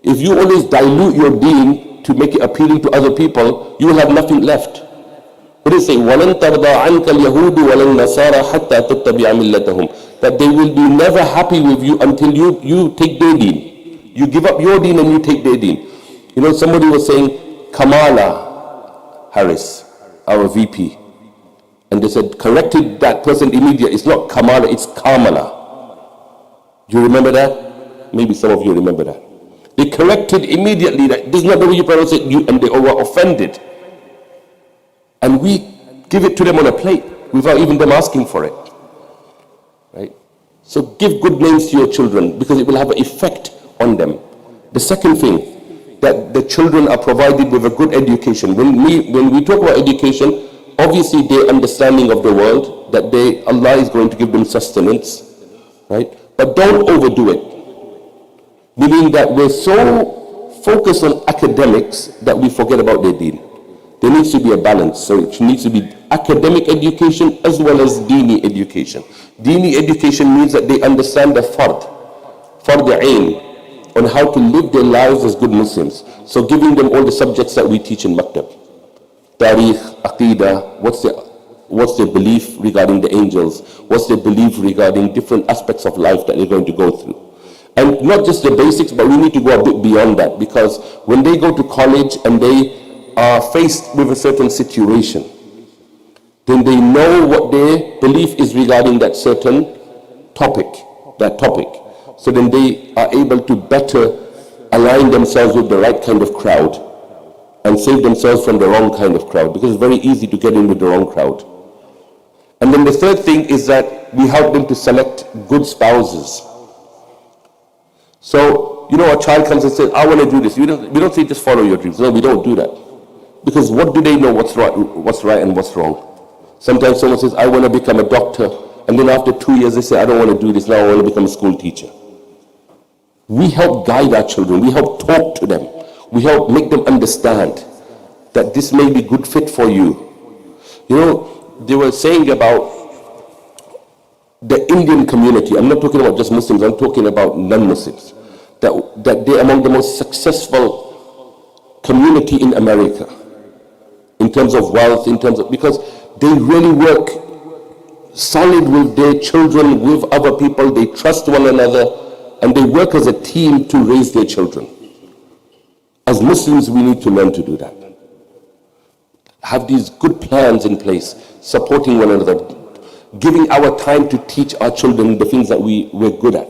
If you always dilute your deen to make it appealing to other people, you will have nothing left. What does it say? وَلَن تَرْضَى عَنْكَ الْيَهُودُ وَلَن نَصَارَى حَتَّى تَتَّبِعَ مِلَّتَهُم. That they will be never happy with you until you take their deen. You give up your deen and you take their deen. You know, somebody was saying, Kamala Harris, our VP. And they said, corrected that person immediately. It's not Kamala, it's Kamala. Do you remember that? Maybe some of you remember that. They corrected immediately that this is not the way you pronounce it, and they were offended. And we give it to them on a plate without even them asking for it. Right? So give good names to your children because it will have an effect on them. The second thing, that the children are provided with a good education. When we talk about education, obviously their understanding of the world, that Allah is going to give them sustenance, right? But don't overdo it. Meaning that we're so focused on academics that we forget about their deen. There needs to be a balance. So it needs to be academic education as well as Dini education. Dini education means that they understand the fard ain, on how to live their lives as good Muslims. So giving them all the subjects that we teach in Maktab. Tariq, Aqidah, what's their belief regarding the angels? What's their belief regarding different aspects of life that they're going to go through? And not just the basics, but we need to go a bit beyond that, because when they go to college and they are faced with a certain situation, then they know what their belief is regarding that certain topic. So then they are able to better align themselves with the right kind of crowd and save themselves from the wrong kind of crowd, because it's very easy to get in with the wrong crowd. And then the third thing is that we help them to select good spouses. So, you know, a child comes and says, I want to do this. We don't say just follow your dreams. No, we don't do that. Because what do they know what's right and what's wrong? Sometimes someone says, I want to become a doctor. And then after 2 years, they say, I don't want to do this. Now I want to become a school teacher. We help guide our children. We help talk to them. We help make them understand that this may be good fit for you. You know, they were saying about the Indian community. I'm not talking about just Muslims. I'm talking about non-Muslims. That they're among the most successful community in America in terms of wealth, because they really work solid with their children, with other people. They trust one another, and they work as a team to raise their children. As Muslims, we need to learn to do that. Have these good plans in place, supporting one another, giving our time to teach our children the things that we're good at.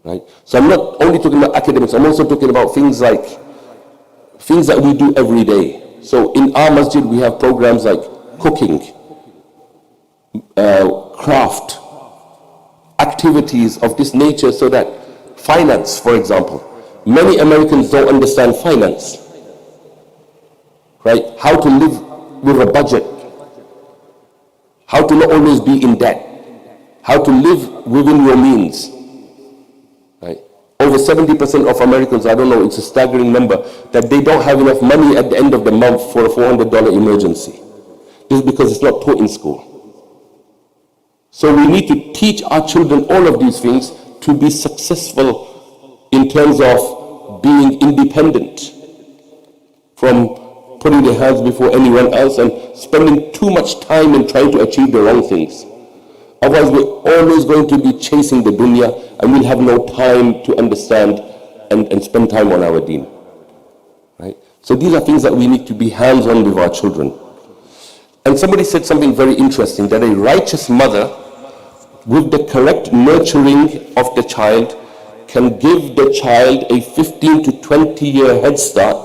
Right? So I'm not only talking about academics, I'm also talking about things that we do every day. So in our masjid, we have programs like cooking, craft, activities of this nature, so that finance, for example. Many Americans don't understand finance, right? How to live with a budget, how to not always be in debt, how to live within your means, right? Over 70% of Americans, I don't know, it's a staggering number, that they don't have enough money at the end of the month for a $400 emergency. This is because it's not taught in school. So we need to teach our children all of these things to be successful in terms of being independent from putting their hands before anyone else and spending too much time in trying to achieve the wrong things. Otherwise, we're always going to be chasing the dunya, and we'll have no time to understand and spend time on our deen. Right? So these are things that we need to be hands-on with our children. And somebody said something very interesting, that a righteous mother, with the correct nurturing of the child, can give the child a 15 to 20 year head start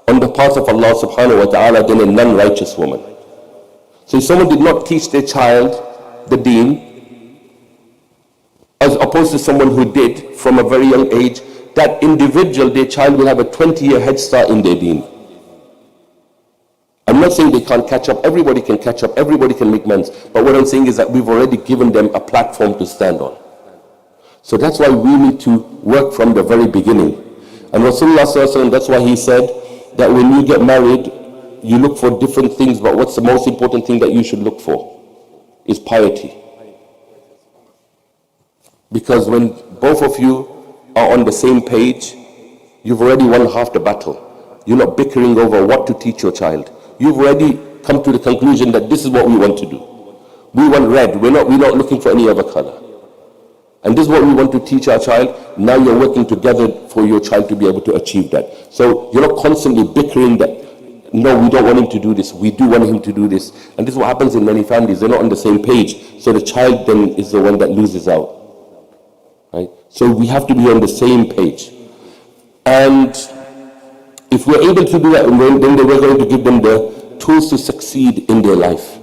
on the path of Allah subhanahu wa ta'ala than a non-righteous woman. So if someone did not teach their child the deen, as opposed to someone who did from a very young age, that individual, their child will have a 20-year head start in their deen. I'm not saying they can't catch up. Everybody can catch up. Everybody can make amends. But what I'm saying is that we've already given them a platform to stand on. So that's why we need to work from the very beginning. And Rasulullah sallallahu alaihi wasallam, that's why he said that when you get married, you look for different things, but what's the most important thing that you should look for is piety. Because when both of you are on the same page, you've already won half the battle. You're not bickering over what to teach your child. You've already come to the conclusion that this is what we want to do. We want red. We're not looking for any other color. And this is what we want to teach our child. Now you're working together for your child to be able to achieve that. So you're not constantly bickering that, no, we don't want him to do this. We do want him to do this. And this is what happens in many families. They're not on the same page. So the child then is the one that loses out. Right? So we have to be on the same page. And if we're able to do that, then we're going to give them the tools to succeed in their life.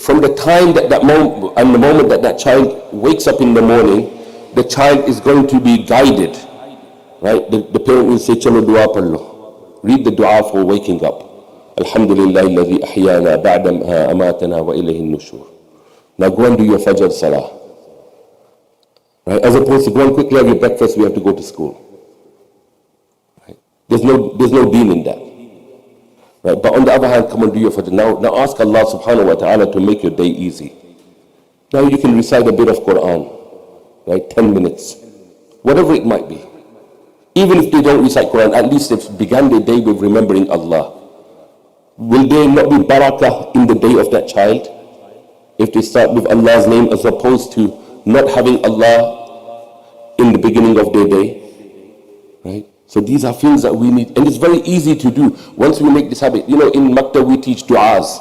From the time that moment, and the moment that child wakes up in the morning, the child is going to be guided. Right? The parent will say, "Chalo dua parlo." Read the dua for waking up. Alhamdulillah alladhi ahyana ba'da ma amatana wa ilayhi an-nushur. Now go and do your fajr salah. Right? As opposed to go and quickly have your breakfast, we have to go to school. Right? There's no deen in that. Right? But on the other hand, come and do your fajr. Now ask Allah subhanahu wa ta'ala to make your day easy. Now you can recite a bit of Quran, right? 10 minutes, whatever it might be. Even if they don't recite Quran, at least they've begun their day with remembering Allah. Will there not be barakah in the day of that child if they start with Allah's name as opposed to not having Allah in the beginning of their day? Right? So these are things that we need, and it's very easy to do once we make this habit. You know, in Maktab we teach du'as.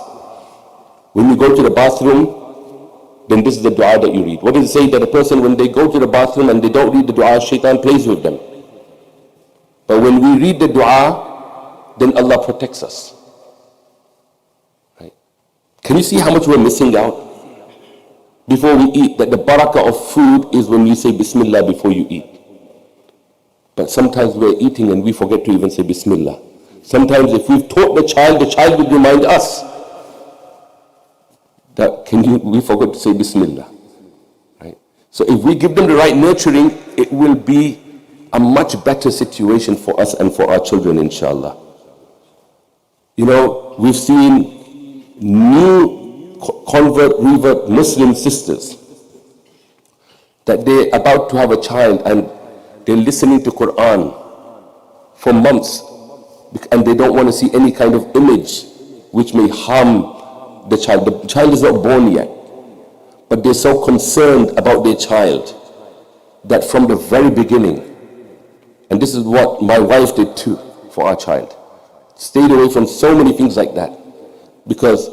When you go to the bathroom, then this is the dua that you read. What does it say? That a person, when they go to the bathroom and they don't read the dua, shaitan plays with them. But when we read the dua, then Allah protects us. Right? Can you see how much we're missing out? Before we eat, that the barakah of food is when you say Bismillah before you eat. But sometimes we're eating and we forget to even say Bismillah. Sometimes if we've taught the child would remind us that we forgot to say Bismillah. Right? So if we give them the right nurturing, it will be a much better situation for us and for our children, inshallah. You know, we've seen new revert Muslim sisters that they're about to have a child and they're listening to Quran for months and they don't want to see any kind of image which may harm the child. The child is not born yet, but they're so concerned about their child that from the very beginning, and this is what my wife did too for our child, stayed away from so many things like that because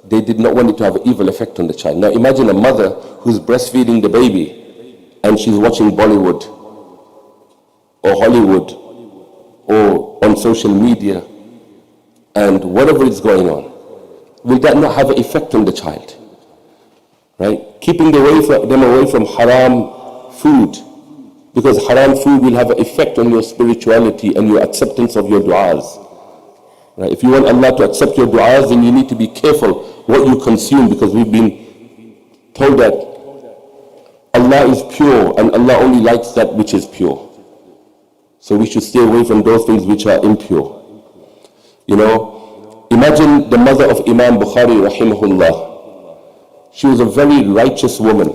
they did not want it to have an evil effect on the child. Now imagine a mother who's breastfeeding the baby and she's watching Bollywood or Hollywood or on social media and whatever is going on. Will that not have an effect on the child? Right? Keeping them away from haram food, because haram food will have an effect on your spirituality and your acceptance of your du'as. Right? If you want Allah to accept your du'as, then you need to be careful what you consume, because we've been told that Allah is pure and Allah only likes that which is pure. So we should stay away from those things which are impure. You know, imagine the mother of Imam Bukhari rahimahullah. She was a very righteous woman.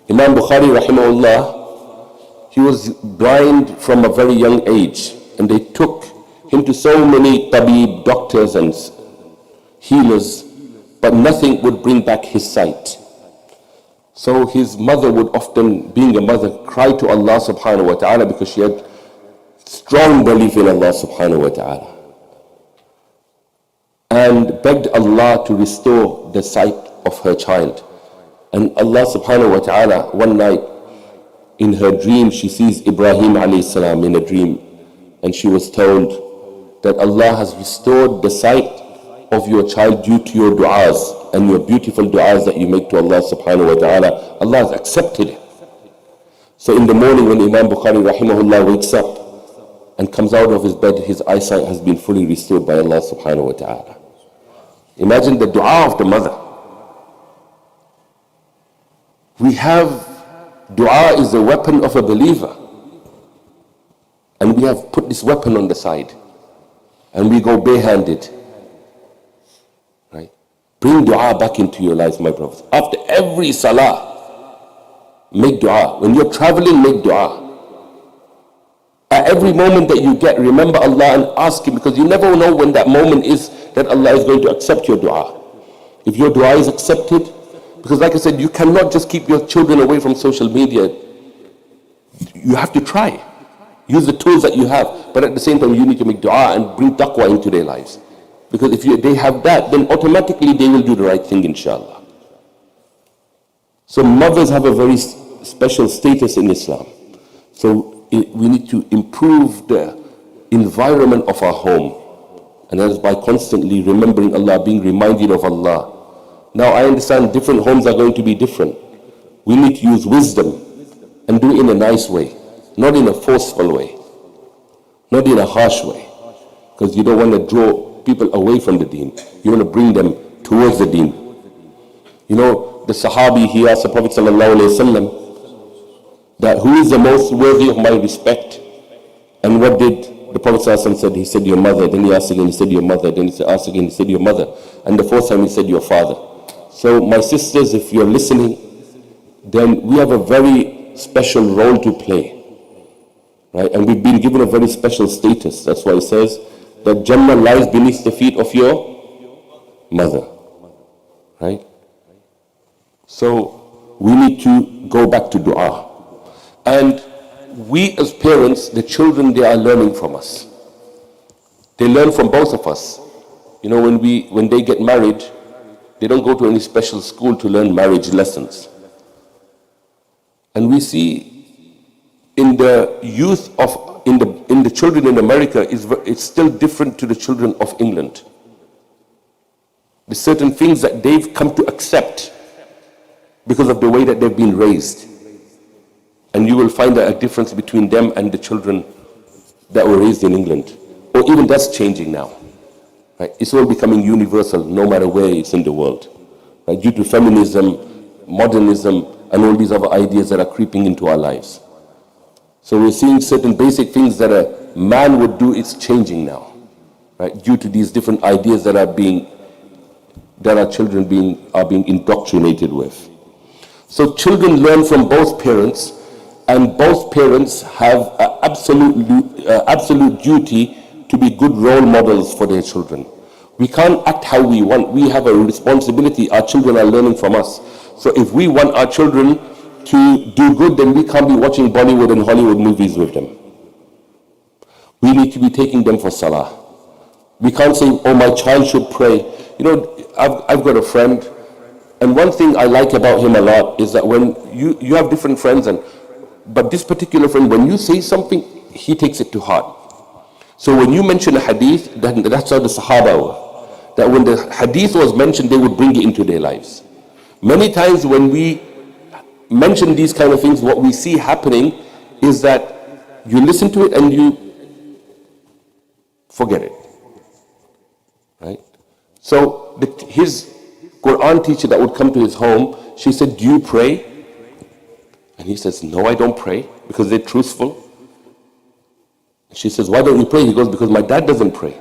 Imam Bukhari rahimahullah, he was blind from a very young age, and they took him to so many tabib, doctors and healers, but nothing would bring back his sight. So his mother would often, being a mother, cry to Allah subhanahu wa ta'ala because she had strong belief in Allah subhanahu wa ta'ala. And and begged Allah to restore the sight of her child. And Allah subhanahu wa ta'ala, one night in her dream, she sees Ibrahim alayhi salam in a dream, and she was told that Allah has restored the sight of your child due to your du'as and your beautiful du'as that you make to Allah subhanahu wa ta'ala. Allah has accepted it. So in the morning when Imam Bukhari rahimahullah wakes up and comes out of his bed, his eyesight has been fully restored by Allah subhanahu wa ta'ala. Imagine the dua of the mother. We have dua is the weapon of a believer, and we have put this weapon on the side and we go barehanded. Right? Bring dua back into your lives, my brothers. After every salah, make dua. When you're traveling, make dua. At every moment that you get, remember Allah and ask Him, because you never know when that moment is that Allah is going to accept your dua. If your dua is accepted, because like I said, you cannot just keep your children away from social media. You have to try. Use the tools that you have, but at the same time you need to make dua and bring taqwa into their lives. Because if they have that, then automatically they will do the right thing, inshallah. So mothers have a very special status in Islam. So we need to improve the environment of our home. And that is by constantly remembering Allah, being reminded of Allah. Now I understand different homes are going to be different. We need to use wisdom and do it in a nice way, not in a forceful way, not in a harsh way. Because you don't want to draw people away from the deen. You want to bring them towards the deen. You know, the Sahabi, he asked the Prophet ﷺ that who is the most worthy of my respect? And what did the Prophet ﷺ said? He said your mother. Then he asked again, he said your mother. Then he asked again, he said your mother. And the fourth time he said your father. So my sisters, if you're listening, then we have a very special role to play. Right? And we've been given a very special status. That's why it says that Jannah lies beneath the feet of your mother. Right? So we need to go back to dua. And we as parents, the children, they are learning from us. They learn from both of us. You know, when they get married, they don't go to any special school to learn marriage lessons. And we see in the youth of, in the children in America, it's still different to the children of England. There's certain things that they've come to accept because of the way that they've been raised. And you will find a difference between them and the children that were raised in England. Or even that's changing now. Right? It's all becoming universal, no matter where it's in the world. Right? Due to feminism, modernism, and all these other ideas that are creeping into our lives. So we're seeing certain basic things that a man would do, it's changing now. Right? Due to these different ideas that our children are being indoctrinated with. So children learn from both parents, and both parents have an absolute duty to be good role models for their children. We can't act how we want. We have a responsibility. Our children are learning from us. So if we want our children to do good, then we can't be watching Bollywood and Hollywood movies with them. We need to be taking them for salah. We can't say, oh, my child should pray. You know, I've got a friend, and one thing I like about him a lot is that when you have different friends, but this particular friend, when you say something, he takes it to heart. So when you mention a hadith, that's how the Sahaba were. That when the hadith was mentioned, they would bring it into their lives. Many times when we mention these kind of things, what we see happening is that you listen to it and you forget it. Right? So his Quran teacher that would come to his home, she said, do you pray? And he says, no, I don't pray, because they're truthful. She says, why don't you pray? He goes, because my dad doesn't pray.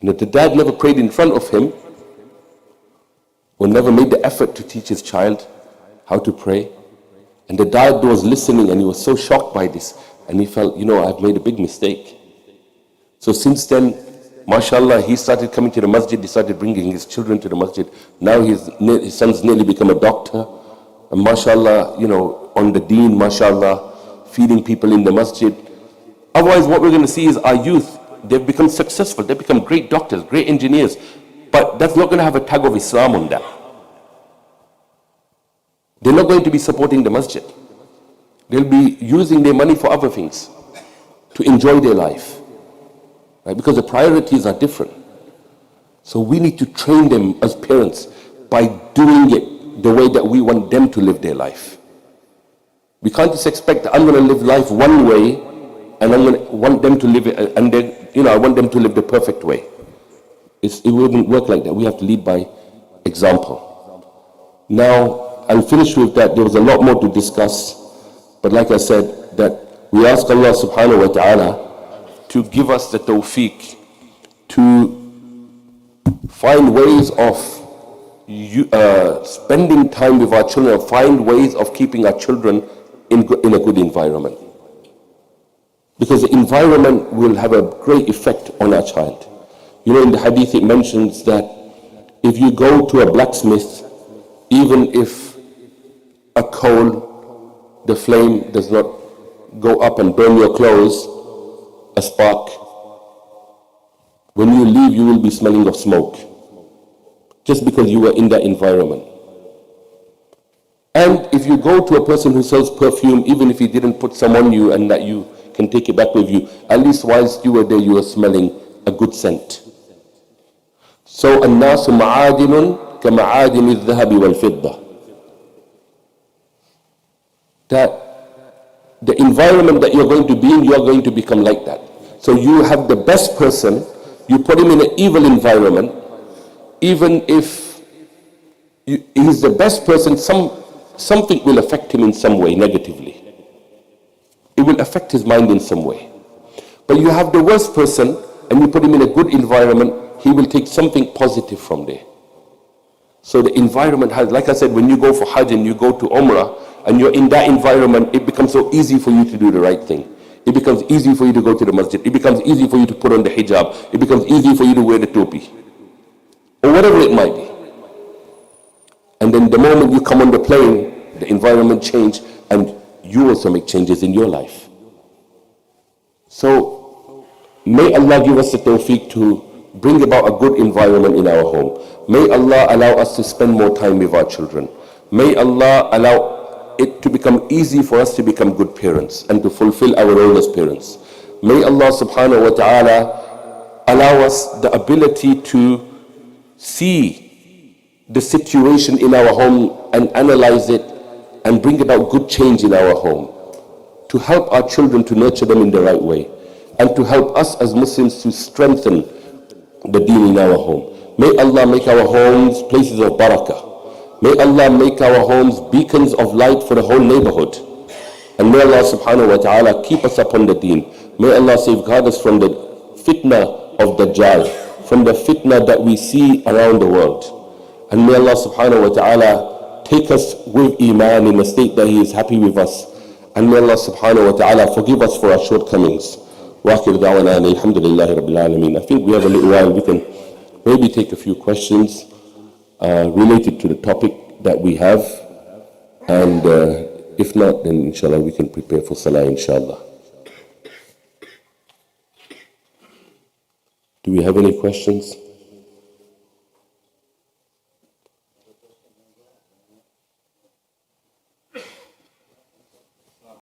You know, the dad never prayed in front of him, or never made the effort to teach his child how to pray. And the dad was listening, and he was so shocked by this, and he felt, you know, I've made a big mistake. So since then, mashallah, he started coming to the masjid, he started bringing his children to the masjid. Now his son's nearly become a doctor. And mashallah, you know, on the deen, mashallah, feeding people in the masjid. Otherwise, what we're going to see is our youth they've become successful, they've become great doctors, great engineers, but that's not going to have a tag of Islam on that. They're not going to be supporting the masjid. They'll be using their money for other things to enjoy their life, right? Because the priorities are different. So we need to train them as parents by doing it the way that we want them to live their life. We can't just expect I'm going to live life one way and I'm going to want them to live it, and then, I want them to live the perfect way. It wouldn't work like that. We have to lead by example. Now, I'll finish with that. There was a lot more to discuss, but like I said, that we ask Allah subhanahu wa ta'ala to give us the tawfiq to find ways of spending time with our children, find ways of keeping our children in a good environment. Because the environment will have a great effect on our child. In the hadith it mentions that if you go to a blacksmith, even if a coal, the flame does not go up and burn your clothes, a spark, when you leave you will be smelling of smoke, just because you were in that environment. And if you go to a person who sells perfume, even if he didn't put some on you and that you can take it back with you, at least whilst you were there you were smelling a good scent. So الناس معادن كمعادن الذهب والفضة. That the environment that you're going to be in, you're going to become like that. So you have the best person, you put him in an evil environment, even if he's the best person, something will affect him in some way negatively. It will affect his mind in some way. But you have the worst person and you put him in a good environment, he will take something positive from there. So the environment has, like I said, when you go for Hajj and you go to Umrah and you're in that environment, it becomes so easy for you to do the right thing. It becomes easy for you to go to the masjid. It becomes easy for you to put on the hijab. It becomes easy for you to wear the topi. Or whatever it might be. And then the moment you come on the plane, the environment changes and you also make changes in your life. So may Allah give us the tawfiq to bring about a good environment in our home. May Allah allow us to spend more time with our children. May Allah allow it to become easy for us to become good parents and to fulfill our role as parents. May Allah subhanahu wa ta'ala allow us the ability to see the situation in our home and analyze it and bring about good change in our home, to help our children to nurture them in the right way, and to help us as Muslims to strengthen the deen in our home. May Allah make our homes places of barakah. May Allah make our homes beacons of light for the whole neighborhood. And may Allah subhanahu wa ta'ala keep us upon the deen. May Allah safeguard us from the fitna of Dajjal, from the fitna that we see around the world. And may Allah subhanahu wa ta'ala take us with Iman in a state that He is happy with us. And may Allah subhanahu wa ta'ala forgive us for our shortcomings. وآخر دعوانا أن الحمد لله رب العالمين. I think we have a little while. We can maybe take a few questions related to the topic that we have. And if not, then inshallah we can prepare for Salah inshallah. Do we have any questions?